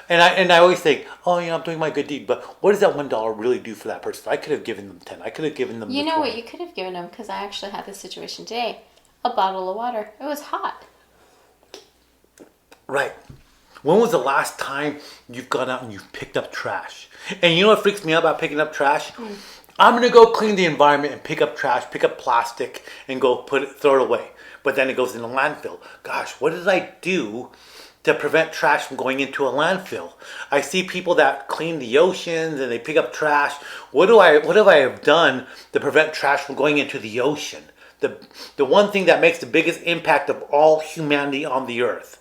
And I always think, oh, I'm doing my good deed. But what does that $1 really do for that person? I could have given them 10. I could have given them. You know what you could have given them? Because I actually had this situation today. A bottle of water. It was hot. Right. When was the last time you've gone out and you've picked up trash? And you know what freaks me out about picking up trash? I'm going to go clean the environment and pick up trash, pick up plastic, and go throw it away. But then it goes in the landfill. Gosh, what did I do to prevent trash from going into a landfill? I see people that clean the oceans and they pick up trash. What have I have done to prevent trash from going into the ocean? The one thing that makes the biggest impact of all humanity on the earth.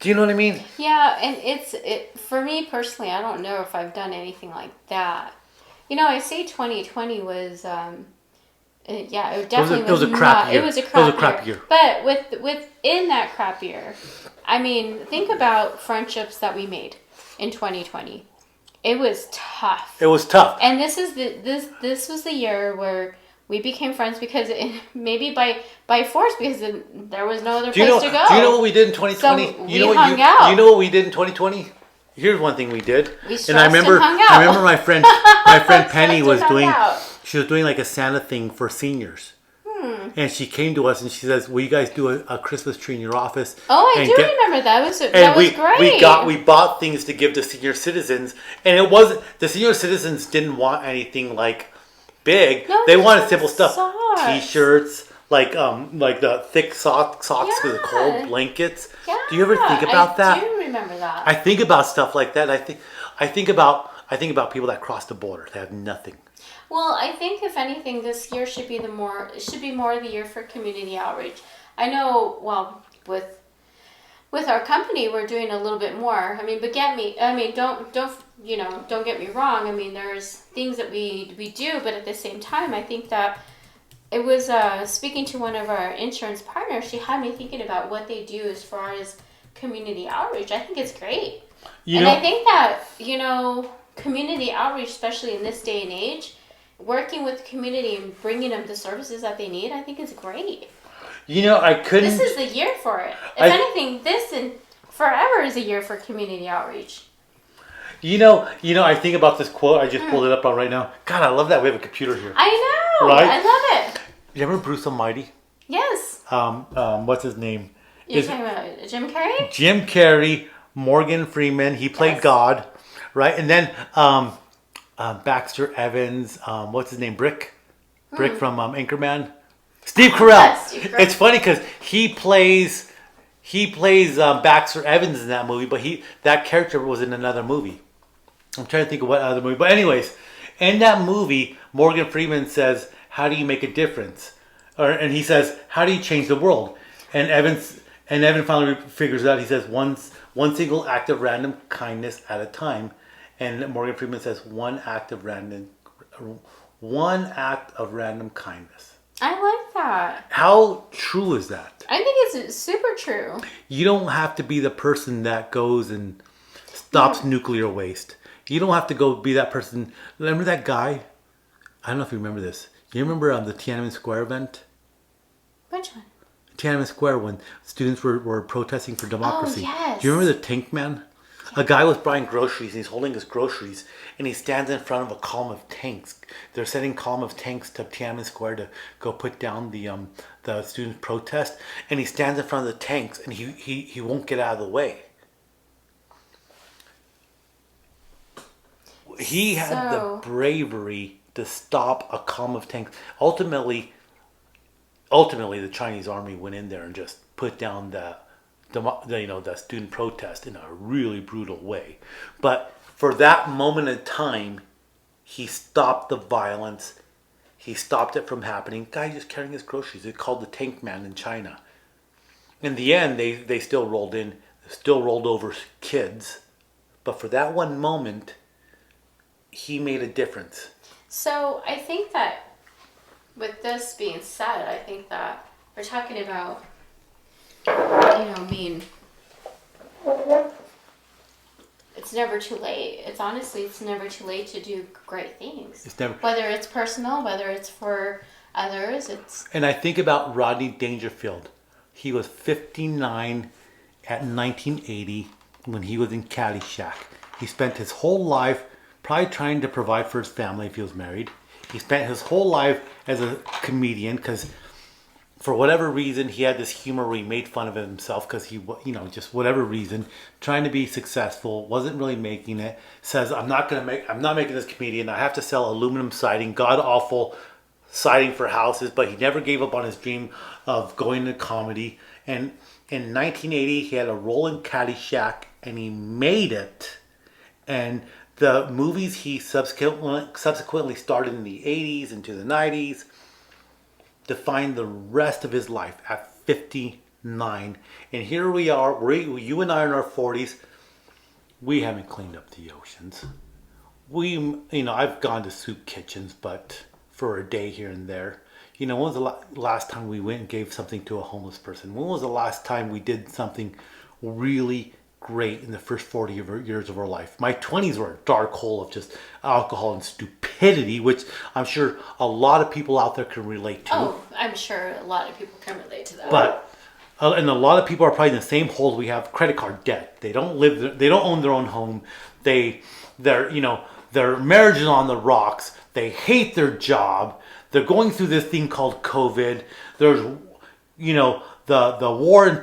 Do you know what I mean? Yeah, and for me personally, I don't know if I've done anything like that. I say 2020 was, it definitely was a crap year. It was a crap year. But within that crap year, I mean, think about friendships that we made in 2020. It was tough. And this was the year where we became friends because maybe by force, because there was no other place to go. Do you know what we did in 2020? So we hung out. You know what we did in 2020? Here's one thing we did. We stressed and hung out. I remember my friend Penny was doing like a Santa thing for seniors. And she came to us and she says, "Will you guys do a Christmas tree in your office?" Oh, I do remember that. That was great. We bought things to give to senior citizens, and it wasn't the senior citizens didn't want anything like big. No, they wanted simple stuff, T-shirts. Like the thick socks for the cold blankets. Yeah, do you ever think about that? I do remember that. I think about stuff like that. I think about people that cross the border. They have nothing. Well, I think if anything, this year should be more of the year for community outreach. I know. Well, with our company, we're doing a little bit more. I mean, don't get me wrong. I mean, there's things that we do, but at the same time, I think that. It was speaking to one of our insurance partners. She had me thinking about what they do as far as community outreach. I think it's great. I think that, community outreach, especially in this day and age, working with the community and bringing them the services that they need, I think is great. This is the year for it. If anything, this and forever is a year for community outreach. I think about this quote. I just pulled it up on right now. God, I love that we have a computer here. I know. Right? I love it. You remember Bruce Almighty? Yes. What's his name? You're talking about Jim Carrey? Jim Carrey, Morgan Freeman. He played God, right? And then Baxter Evans. What's his name? Brick from Anchorman. Steve Carell. Yes, Steve Carell. It's funny because he plays He plays Baxter Evans in that movie, but that character was in another movie. I'm trying to think of what other movie. But anyways, in that movie, Morgan Freeman says, "How do you make a difference?" And he says, "How do you change the world?" And Evan finally figures it out. He says, "One single act of random kindness at a time." And Morgan Freeman says, one act of random kindness. I like that. How true is that? I think it's super true. You don't have to be the person that goes and stops nuclear waste. You don't have to go be that person. Remember that guy? I don't know if you remember this. You remember the Tiananmen Square event? Which one? Tiananmen Square, when students were protesting for democracy. Oh, yes. Do you remember the Tank Man? A guy was buying groceries, and he's holding his groceries, and he stands in front of a column of tanks. They're sending column of tanks to Tiananmen Square to go put down the student protest, and he stands in front of the tanks, and he won't get out of the way. He had the bravery to stop a column of tanks. Ultimately, the Chinese army went in there and just put down the student protest in a really brutal way. But for that moment in time, he stopped the violence. He stopped it from happening. Guy just carrying his groceries. It's called the Tank Man in China. In the end, they still rolled over kids. But for that one moment, he made a difference. So I think that with this being said, I think that we're talking about, it's never too late. It's never too late to do great things. Whether it's personal, whether it's for others, And I think about Rodney Dangerfield. He was 59 at 1980 when he was in Caddyshack. He spent his whole life probably trying to provide for his family if he was married. He spent his whole life as a comedian because for whatever reason, he had this humor where he made fun of himself because he, just whatever reason, trying to be successful, wasn't really making it. Says, I'm not making this comedian. I have to sell aluminum siding, god awful siding for houses. But he never gave up on his dream of going to comedy. And in 1980, he had a role in Caddyshack, and he made it. And the movies he subsequently started in the 80s into the 90s defined the rest of his life at 59. And here we are, you and I are in our 40s. We haven't cleaned up the oceans. I've gone to soup kitchens, but for a day here and there. When was the last time we went and gave something to a homeless person? When was the last time we did something really great in the first 40 years of our life? My 20s were a dark hole of just alcohol and stupidity, which I'm sure a lot of people out there can relate to. Oh, I'm sure a lot of people can relate to that. But and a lot of people are probably in the same hole we have: credit card debt. They don't own their own home. Their marriage is on the rocks. They hate their job. They're going through this thing called COVID. There's the war in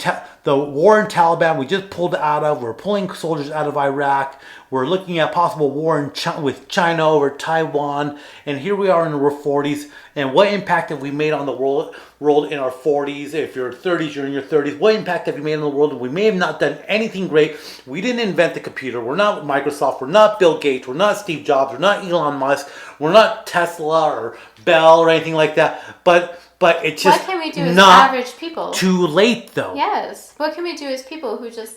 Taliban we just pulled out of. We're pulling soldiers out of Iraq. We're looking at possible war with China over Taiwan. And here we are in our 40s. And what impact have we made on the world in our 40s? If you're 30s, you're in your 30s. What impact have you made on the world? We may have not done anything great. We didn't invent the computer. We're not Microsoft. We're not Bill Gates. We're not Steve Jobs. We're not Elon Musk. We're not Tesla or Bell or anything like that. But it's just what can we do as average people? Too late, though. Yes. What can we do as people who just,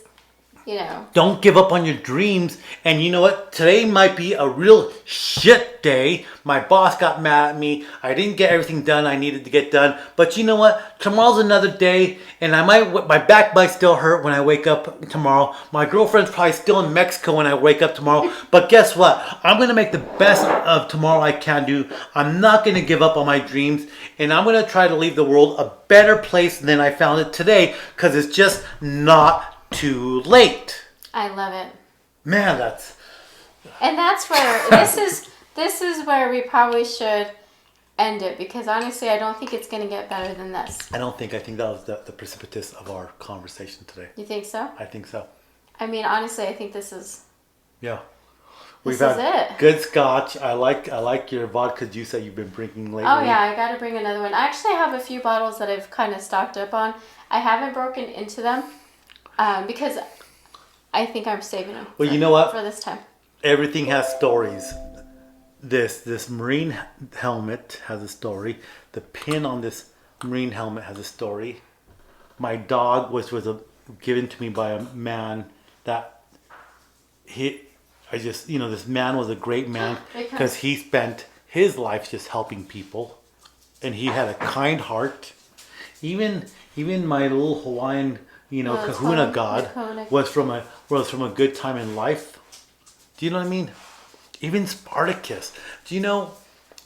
Don't give up on your dreams. And you know what? Today might be a real shit day. My boss got mad at me. I didn't get everything done I needed to get done. But you know what? Tomorrow's another day. And my back might still hurt when I wake up tomorrow. My girlfriend's probably still in Mexico when I wake up tomorrow. But guess what? I'm going to make the best of tomorrow I can do. I'm not going to give up on my dreams. And I'm going to try to leave the world a better place than I found it today. Because it's just not too late. I love it. Man, that's where this is where we probably should end it, because honestly I don't think it's going to get better than this. I think that was the precipice of our conversation today. You think so? I think so. I mean, honestly, I think this is We've had good scotch. I like your vodka juice that you've been drinking lately. Oh yeah, I got to bring another one. I actually have a few bottles that I've kind of stocked up on. I haven't broken into them. Because I think I'm saving them. Well, you know what? For this time. Everything has stories. This Marine helmet has a story. The pin on this Marine helmet has a story. My dog was given to me by a man that this man was a great man because he spent his life just helping people, and he had a kind heart. Even my little Hawaiian, Kahuna god was from a good time in life. Do you know what I mean? Even Spartacus. Do you know?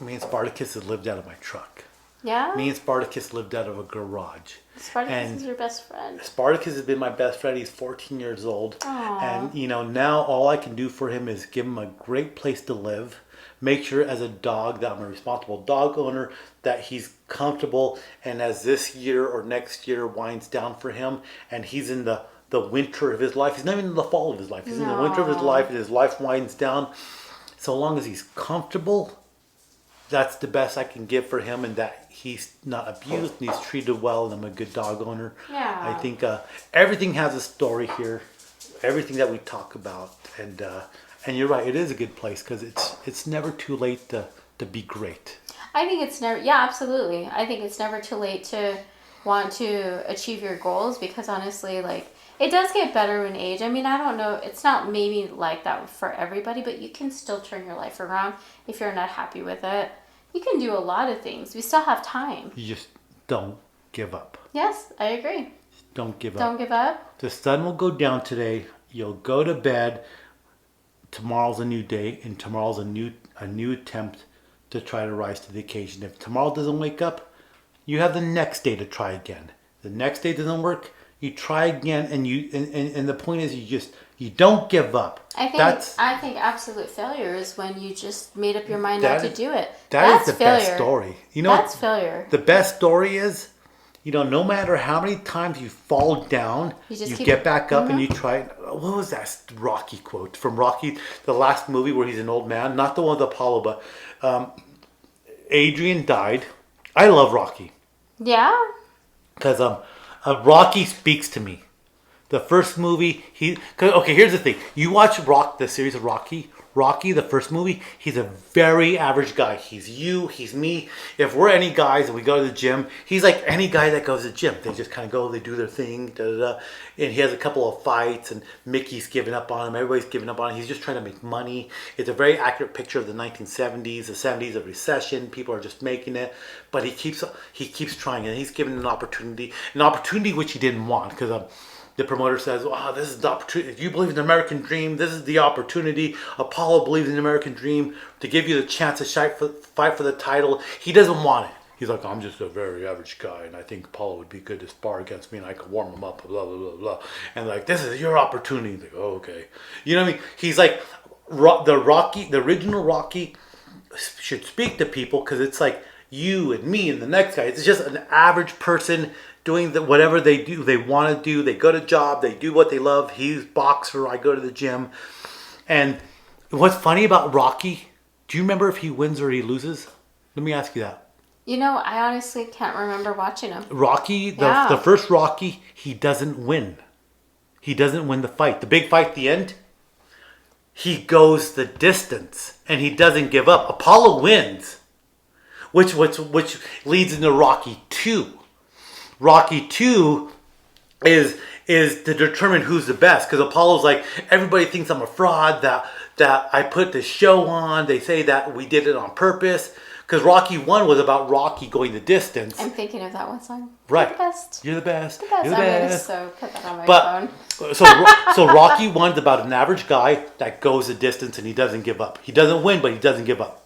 Me and Spartacus has lived out of my truck. Yeah? Me and Spartacus lived out of a garage. Spartacus is your best friend. Spartacus has been my best friend. He's 14 years old. Aww. And, now all I can do for him is give him a great place to live. Make sure as a dog that I'm a responsible dog owner, that he's comfortable. And as this year or next year winds down for him, and he's in the winter of his life. He's not even in the fall of his life. He's in the winter of his life, and his life winds down. So long as he's comfortable, that's the best I can give for him, and that he's not abused and he's treated well, and I'm a good dog owner. Yeah. I think everything has a story here. Everything that we talk about, and you're right, it is a good place because it's never too late to be great. I think it's never. Yeah, absolutely. I think it's never too late to want to achieve your goals, because honestly, like, it does get better in age. I mean, I don't know. It's not maybe like that for everybody, but you can still turn your life around if you're not happy with it. You can do a lot of things. We still have time. You just don't give up. Yes, I agree. Don't give up. Don't give up. The sun will go down today. You'll go to bed. Tomorrow's a new day, and tomorrow's a new attempt to try to rise to the occasion. If tomorrow doesn't wake up, you have the next day to try again. The next day doesn't work, you try again, and the point is you don't give up. I think absolute failure is when you just made up your mind not to do it. That's the failure. Best story. That's failure. The best story is, no matter how many times you fall down, you get back up and you try. What was that Rocky quote from Rocky, the last movie where he's an old man? Not the one with Apollo, but Adrian died. I love Rocky. Yeah. Because Rocky speaks to me. The first movie, here's the thing. You watch the series of Rocky. Rocky, the first movie, he's a very average guy. He's you, he's me. If we're any guys and we go to the gym, he's like any guy that goes to the gym. They just kind of go, they do their thing, and he has a couple of fights, and Mickey's giving up on him. Everybody's giving up on him. He's just trying to make money. It's a very accurate picture of the 1970s, the 70s of recession. People are just making it, but he keeps trying, and he's given an opportunity which he didn't want, because the promoter says, this is the opportunity. If you believe in the American dream, this is the opportunity. Apollo believes in the American dream to give you the chance to fight for the title. He doesn't want it. He's like, I'm just a very average guy, and I think Apollo would be good to spar against me, and I could warm him up, blah, blah, blah, blah. And like, this is your opportunity. He's like, okay. You know what I mean? He's like, the original Rocky should speak to people, because it's like you and me and the next guy. It's just an average person doing whatever they do, they want to do. They go to job, they do what they love. He's boxer, I go to the gym. And what's funny about Rocky, do you remember if he wins or he loses? Let me ask you that. I honestly can't remember watching him. Rocky, the first Rocky, he doesn't win. He doesn't win the fight. The big fight at the end, he goes the distance and he doesn't give up. Apollo wins, which leads into Rocky 2. Rocky 2 is to determine who's the best, because Apollo's like, everybody thinks I'm a fraud, that I put this show on. They say that we did it on purpose, because Rocky 1 was about Rocky going the distance. I'm thinking of that one song. Right. You're the best. You're the best. The best. You're the best. I'm going to put that on my phone. So Rocky 1's about an average guy that goes the distance and he doesn't give up. He doesn't win, but he doesn't give up.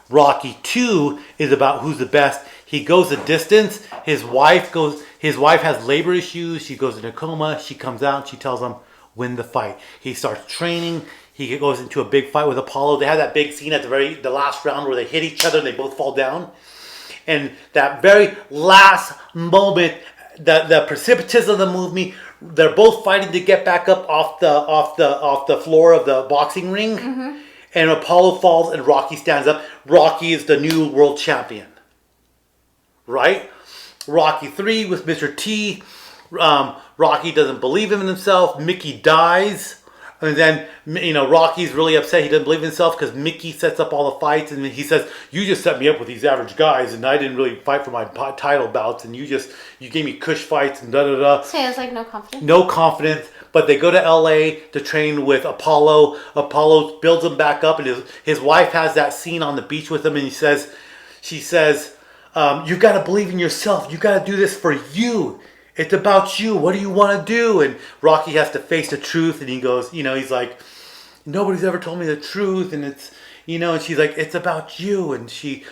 Rocky 2 is about who's the best. He goes the distance. His wife has labor issues. She goes in a coma. She comes out and she tells him, win the fight. He starts training. He goes into a big fight with Apollo. They have that big scene at the last round where they hit each other and they both fall down. And that very last moment, the precipitous of the movie, they're both fighting to get back up off the floor of the boxing ring. Mm-hmm. And Apollo falls and Rocky stands up. Rocky is the new world champion. Right? Rocky 3 with Mr. T. Rocky doesn't believe in himself. Mickey dies. And then, Rocky's really upset. He doesn't believe in himself because Mickey sets up all the fights. And he says, you just set me up with these average guys. And I didn't really fight for my title bouts. And you gave me cush fights and da-da-da. So he has like no confidence? No confidence. But they go to L.A. to train with Apollo. Apollo builds him back up. And his wife has that scene on the beach with him. And she says, you got to believe in yourself. You got to do this for you. It's about you. What do you want to do? And Rocky has to face the truth. And he goes, he's like, nobody's ever told me the truth. And it's, and she's like, it's about you. And he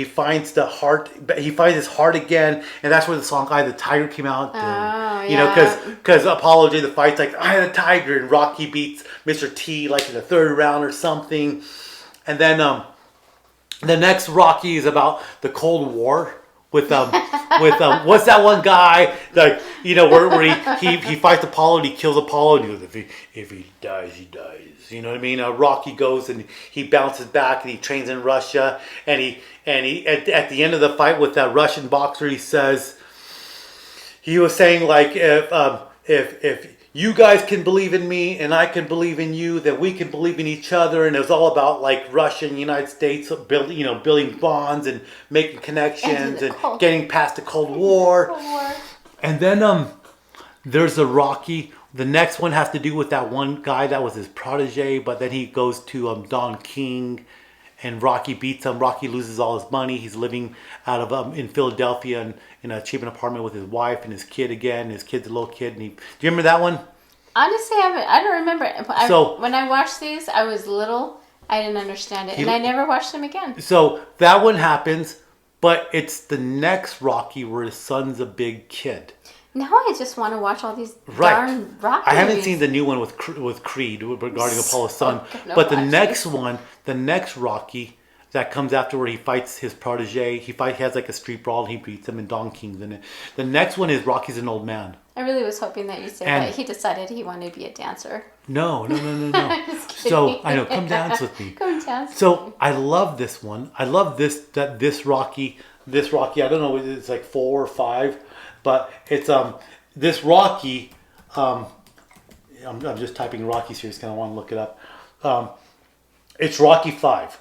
finds the heart. He finds his heart again. And that's where the song "Eye of the Tiger" came out. And, because Apollo did the fights like "Eye of the Tiger," and Rocky beats Mr. T like in the third round or something. And then the next Rocky is about the Cold War. With what's that one guy like where he fights Apollo and he kills Apollo and he goes, if he dies he dies, you know what I mean? Rocky goes and he bounces back and he trains in Russia and he at the end of the fight with that Russian boxer he was saying like if you guys can believe in me and I can believe in you, then we can believe in each other. And it was all about like Russia and the United States building bonds and making connections and getting past the Cold War. And then there's a Rocky. The next one has to do with that one guy that was his protege, but then he goes to Don King and Rocky beats him. Rocky loses all his money. He's living out of in Philadelphia in a cheap apartment with his wife and his kid again. His kid's a little kid. And do you remember that one? Honestly, I don't remember. When I watched these, I was little. I didn't understand it, and I never watched them again. So that one happens, but it's the next Rocky where his son's a big kid. Now I just want to watch all these darn Rocky I haven't seen the new one with Creed regarding Apollo's son. But the next one, the next Rocky that comes after where he fights his protege, he has like a street brawl and he beats him and Don King's in it. The next one is Rocky's an old man. I really was hoping that you said that he decided he wanted to be a dancer. No. So I know, come dance with me. Come dance. So I love this one. I love this Rocky. This Rocky, I don't know, it's like 4 or 5. But it's this Rocky. I'm just typing Rocky series because I want to look it up. It's Rocky 5.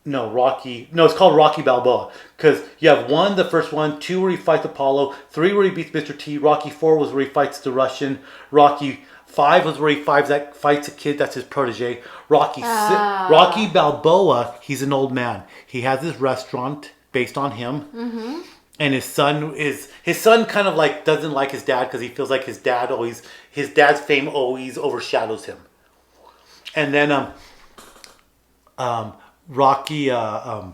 No, it's called Rocky Balboa because you have 1, the first one, 2 where he fights Apollo, 3 where he beats Mr. T. Rocky 4 was where he fights the Russian. Rocky 5 was where he fights a kid that's his protege. Rocky Balboa, he's an old man. He has his restaurant based on him. Mm-hmm. And his son kind of like doesn't like his dad because he feels like his dad's fame always overshadows him. And then Rocky, let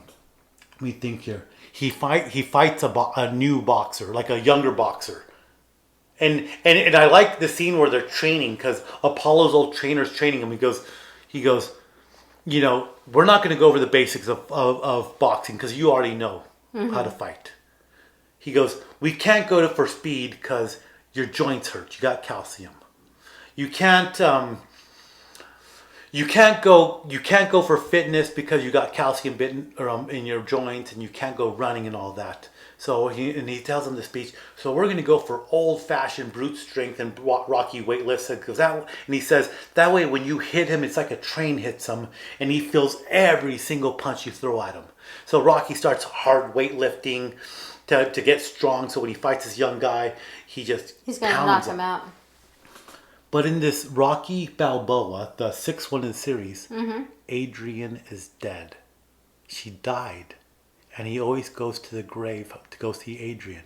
me think here. He fights a new boxer, like a younger boxer. And I like the scene where they're training because Apollo's old trainer's training him. He goes, we're not going to go over the basics of boxing because you already know how to fight. He goes, we can't go for speed because your joints hurt. You got calcium. You can't go for fitness because you got calcium in your joints, and you can't go running and all that. So he tells him the speech. So we're going to go for old-fashioned brute strength and Rocky weightlifts. And he says that way when you hit him, it's like a train hits him, and he feels every single punch you throw at him. So Rocky starts hard weightlifting to get strong. So when he fights this young guy, he's going to knock him out. But in this Rocky Balboa, the 6th one in the series, Adrian is dead. She died. And he always goes to the grave to go see Adrian.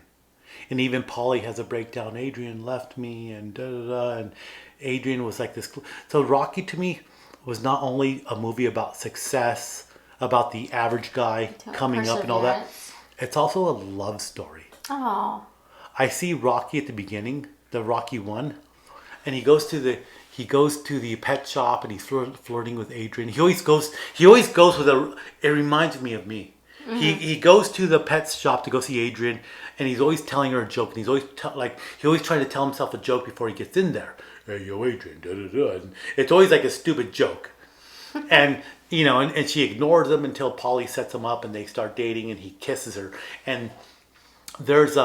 And even Paulie has a breakdown. Adrian left me and da-da-da. And Adrian was like this. So Rocky to me was not only a movie about success, about the average guy coming up and all that. It's also a love story. Oh. I see Rocky at the beginning, the Rocky 1. And he goes to the pet shop and he's flirting with Adrian. He always goes with it reminds me of me. Mm-hmm. He goes to the pet shop to go see Adrian, and he's always telling her a joke, and he's always trying to tell himself a joke before he gets in there. Hey, yo, Adrian, da da da. And it's always like a stupid joke, and and she ignores him until Paulie sets him up, and they start dating, and he kisses her. And there's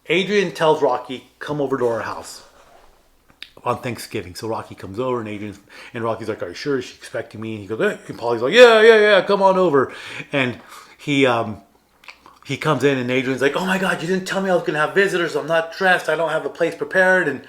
Adrian tells Rocky, come over to our house on Thanksgiving. So Rocky comes over, and Rocky's like, are you sure? Is she expecting me? And he goes, eh. And Polly's like, yeah, come on over. And he comes in, and Adrian's like, oh my God, you didn't tell me I was going to have visitors. I'm not dressed. I don't have a place prepared. And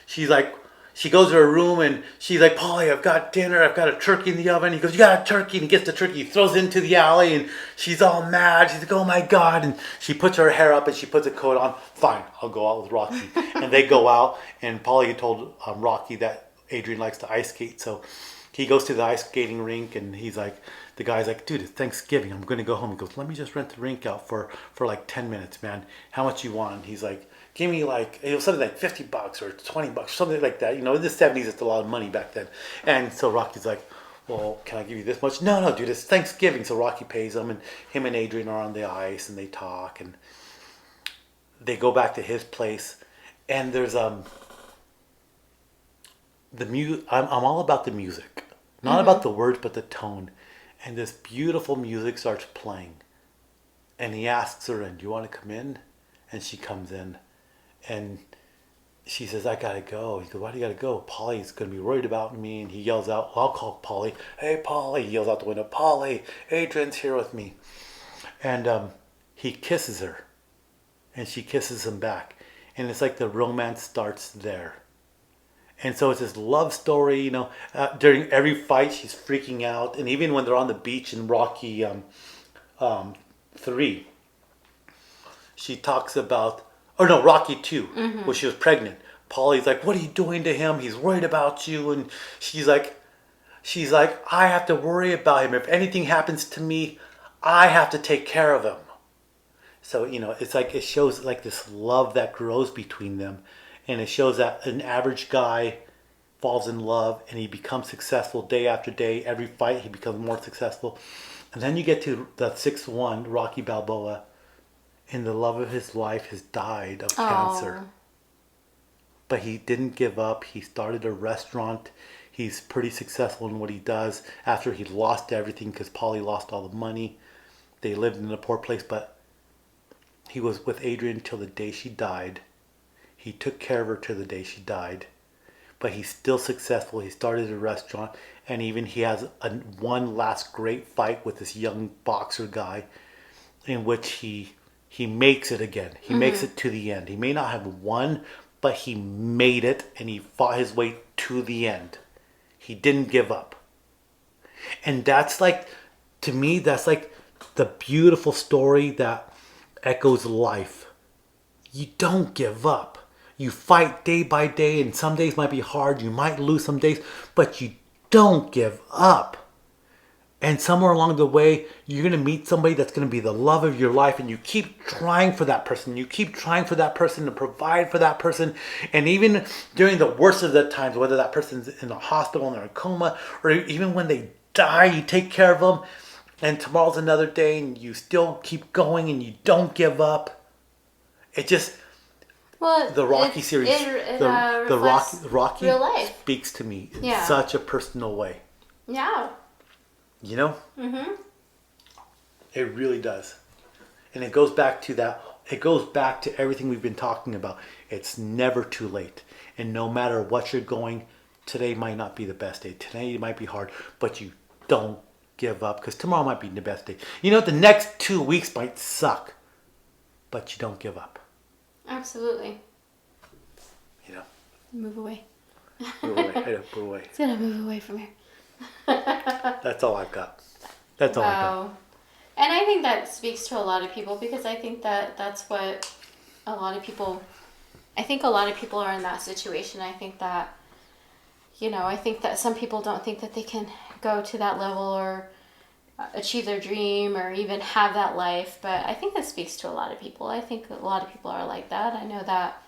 she's like, she goes to her room, and she's like, Polly, I've got dinner. I've got a turkey in the oven. He goes, you got a turkey? And he gets the turkey. He throws it into the alley, and she's all mad. She's like, oh my God. And she puts her hair up, and she puts a coat on. Fine, I'll go out with Rocky. And they go out, and Polly had told Rocky that Adrian likes to ice skate. So he goes to the ice skating rink, and he's like, the guy's like, dude, it's Thanksgiving. I'm going to go home. He goes, let me just rent the rink out for like 10 minutes, man. How much you want? And he's like, give me like, it was something like $50 or $20, something like that. You know, in the 70s, it's a lot of money back then. And so Rocky's like, well, can I give you this much? No, dude, it's Thanksgiving. So Rocky pays him, and him and Adrian are on the ice, and they talk, and they go back to his place. And there's the music. I'm all about the music, not about the words, but the tone. And this beautiful music starts playing, and he asks her, "And do you want to come in?" And she comes in, and she says, "I gotta go." He goes, "Why do you gotta go?" Polly's gonna be worried about me, and he yells out, well, I'll call Polly. "Hey, Polly!" He yells out the window, "Polly, Adrian's here with me." And he kisses her, and she kisses him back, and it's like the romance starts there. And so it's this love story, you know. During every fight, she's freaking out, and even when they're on the beach in Rocky 3, she talks about, Rocky 2, where she was pregnant. Polly's like, "What are you doing to him? He's worried about you." And she's like, "I have to worry about him. If anything happens to me, I have to take care of him." So, you know, it's like, it shows like this love that grows between them. And it shows that an average guy falls in love, and he becomes successful day after day. Every fight, he becomes more successful. And then you get to the 6th one, Rocky Balboa, and the love of his life has died of cancer. But he didn't give up. He started a restaurant. He's pretty successful in what he does after he lost everything, because Polly lost all the money. They lived in a poor place, but he was with Adrian till the day she died. He took care of her till the day she died. But he's still successful. He started a restaurant, and even he has one last great fight with this young boxer guy, in which he makes it again. He makes it to the end. He may not have won, but he made it, and he fought his way to the end. He didn't give up. And that's like, to me, that's like the beautiful story that echoes life. You don't give up. You fight day by day, and some days might be hard. You might lose some days, but you don't give up. And somewhere along the way, you're going to meet somebody that's going to be the love of your life, and you keep trying for that person. You keep trying for that person to provide for that person. And even during the worst of the times, whether that person's in a hospital and they're in a coma, or even when they die, you take care of them. And tomorrow's another day, and you still keep going, and you don't give up. It just... Well, the Rocky series, the Rocky real life. Speaks to me in such a personal way. Yeah. You know? Mm-hmm. It really does. And it goes back to that. It goes back to everything we've been talking about. It's never too late. And no matter what you're going, today might not be the best day. Today might be hard, but you don't give up, because tomorrow might be the best day. You know, the next 2 weeks might suck, but you don't give up. Absolutely. You know? Move away. Move away. I don't move away. It's gonna move away from here. That's all I've got. That's all I've got. And I think that speaks to a lot of people, because I think that that's what a lot of people... I think a lot of people are in that situation. I think that, you know, I think that some people don't think that they can go to that level or achieve their dream or even have that life, but I think that speaks to a lot of people. I think a lot of people are like that. I know that,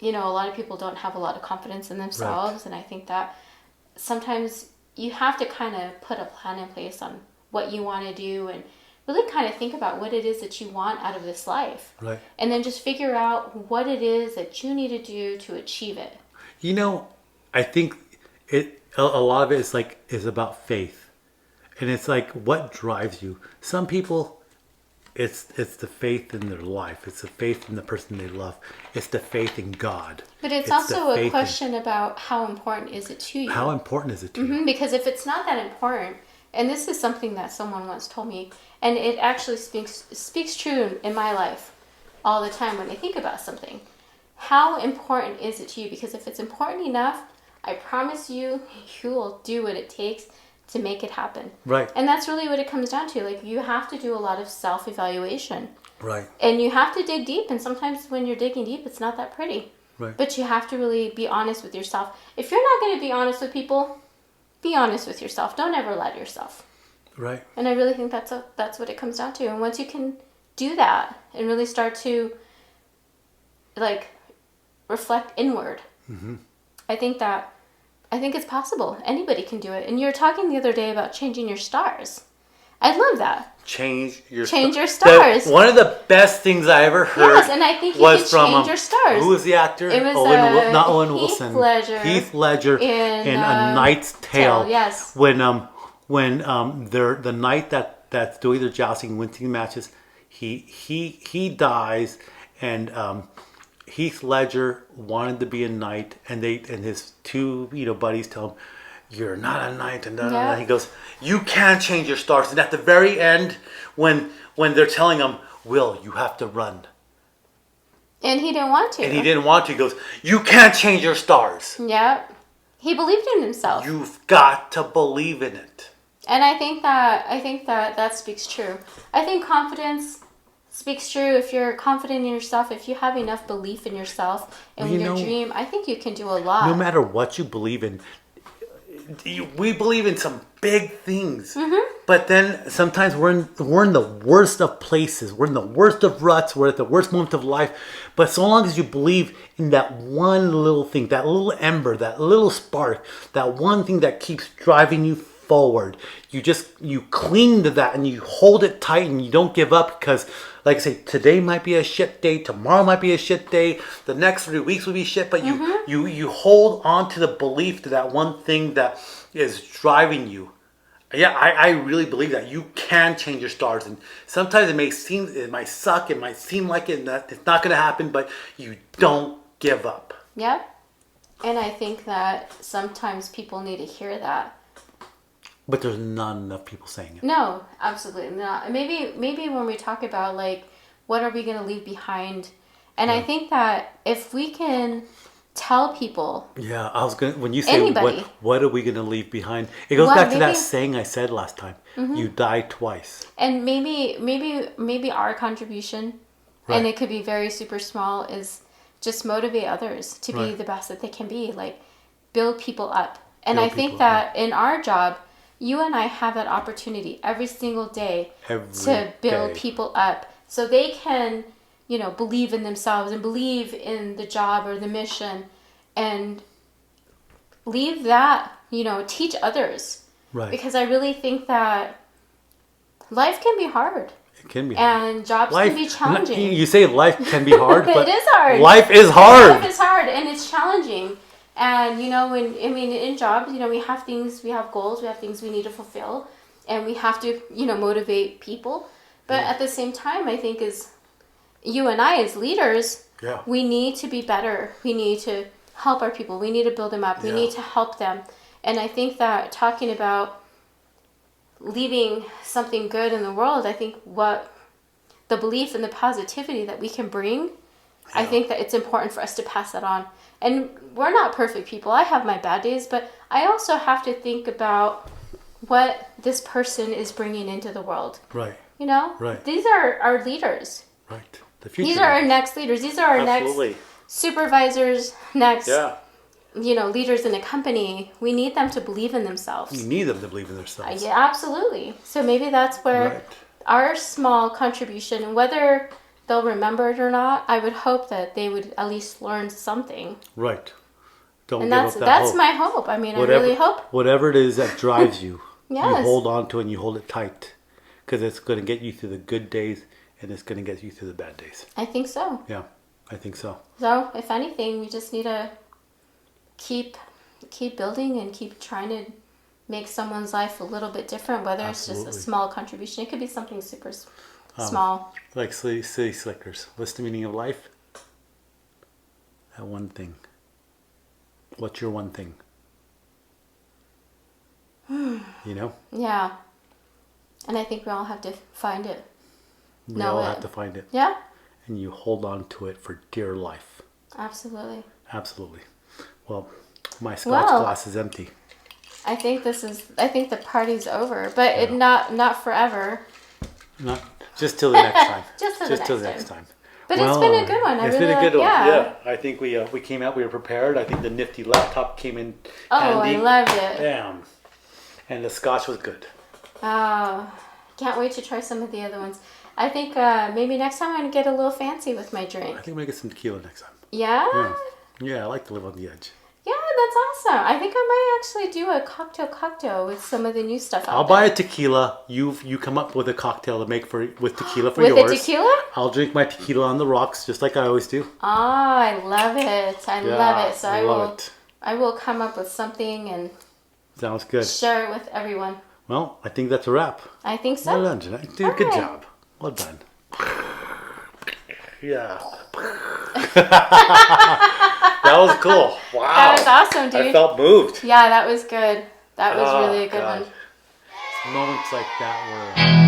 you know, a lot of people don't have a lot of confidence in themselves, right. And I think that sometimes you have to kind of put a plan in place on what you want to do and really kind of think about what it is that you want out of this life. Right. And then just figure out what it is that you need to do to achieve it. You know, I think a lot of it is about faith. And it's like, what drives you? Some people, It's the faith in their life. It's the faith in the person they love. It's the faith in God. But it's also a question about how important is it to you? How important is it to you? Because if it's not that important, and this is something that someone once told me, and it actually speaks true in my life all the time when I think about something. How important is it to you? Because if it's important enough, I promise you, you will do what it takes to make it happen. Right. And that's really what it comes down to. Like, you have to do a lot of self-evaluation. Right. And you have to dig deep. And sometimes when you're digging deep, it's not that pretty. Right. But you have to really be honest with yourself. If you're not going to be honest with people, be honest with yourself. Don't ever lie to yourself. Right. And I really think that's what it comes down to. And once you can do that and really start to, like, reflect inward, I think it's possible. Anybody can do it. And you were talking the other day about changing your stars. I love that. Change your stars. One of the best things I ever heard. Yes, and I think you can change your stars. Who was the actor? It was not Owen Wilson. Heath Ledger in A Knight's Tale. Yes. When they're the knight that's doing their jousting, winning matches, he dies, and Heath Ledger wanted to be a knight, and his two buddies tell him, "You're not a knight," and he goes, "You can change your stars." And at the very end, when they're telling him, "Will, you have to run," and he didn't want to. He goes, "You can't change your stars." Yep. He believed in himself. You've got to believe in it. And I think that speaks true. I think confidence speaks true. If you're confident in yourself, if you have enough belief in yourself and in your dream, I think you can do a lot. No matter what you believe in, we believe in some big things, but then sometimes we're in the worst of places. We're in the worst of ruts. We're at the worst moment of life. But so long as you believe in that one little thing, that little ember, that little spark, that one thing that keeps driving you forward, you cling to that and you hold it tight and you don't give up, because, like I say, today might be a shit day, tomorrow might be a shit day, the next 3 weeks will be shit, but you hold on to the belief, to that one thing that is driving you. Yeah, I really believe that you can change your stars, and sometimes it might suck, it might seem like that it's not going to happen, but you don't give up. Yep. And I think that sometimes people need to hear that. But there's not enough people saying it. No, absolutely not. Maybe when we talk about, like, what are we going to leave behind, and I think that if we can tell people. Yeah, I was when you say what are we going to leave behind? It goes back to that saying I said last time. You die twice. And maybe our contribution, and it could be very super small, is just motivate others to be the best that they can be. Like, build people up. And I think that in our job, you and I have that opportunity every single day to build people up so they can, believe in themselves and believe in the job or the mission, and leave that, teach others. Right. Because I really think that life can be hard. It can be hard. And jobs can be challenging. You say life can be hard, but it is hard. Life is hard. Life is hard, and it's challenging. And, in jobs, we have things, we have goals, we have things we need to fulfill, and we have to, motivate people. But at the same time, I think as you and I as leaders, we need to be better. We need to help our people. We need to build them up. We need to help them. And I think that talking about leaving something good in the world, I think what the belief and the positivity that we can bring, I think that it's important for us to pass that on. And we're not perfect people. I have my bad days, but I also have to think about what this person is bringing into the world. Right. Right. These are our leaders. Right. The future. These are our next leaders. These are our next supervisors, next leaders in a company. We need them to believe in themselves. You need them to believe in themselves. Yeah, absolutely. So maybe that's where our small contribution, and whether they'll remember it or not, I would hope that they would at least learn something. Right. That's my hope. I really hope. Whatever it is that drives you, you hold on to it and you hold it tight. Because it's going to get you through the good days, and it's going to get you through the bad days. I think so. Yeah, I think so. So, if anything, we just need to keep building and keep trying to make someone's life a little bit different, whether it's just a small contribution. It could be something super Small. Like city slickers. What's the meaning of life? That one thing. What's your one thing? You know? Yeah. And I think we all have to find it. We all have to find it. Yeah. And you hold on to it for dear life. Absolutely. Absolutely. Well, my Scotch glass is empty. I think the party's over, but not forever. Not just till the next time. Just till the next time. But well, it's been a good one. It's been a good one. Yeah. I think we came out. We were prepared. I think the nifty laptop came in handy. I loved it. Damn. And the Scotch was good. Oh, can't wait to try some of the other ones. I think maybe next time I'm going to get a little fancy with my drink. I think I'm going to get some tequila next time. Yeah? Yeah, I like to live on the edge. Yeah, that's awesome. I think I might actually do a cocktail with some of the new stuff out I'll buy a tequila. You come up with a cocktail to make with tequila for yours. With a tequila? I'll drink my tequila on the rocks just like I always do. Oh, I love it. I love it. So I will come up with something and sounds good. Share it with everyone. Well, I think that's a wrap. I think so. Well done, Jeanette. Good job. Well done. Yeah. That was cool. Wow. That was awesome, dude. I felt moved. Yeah, that was good. That was really a good one. Moments like that were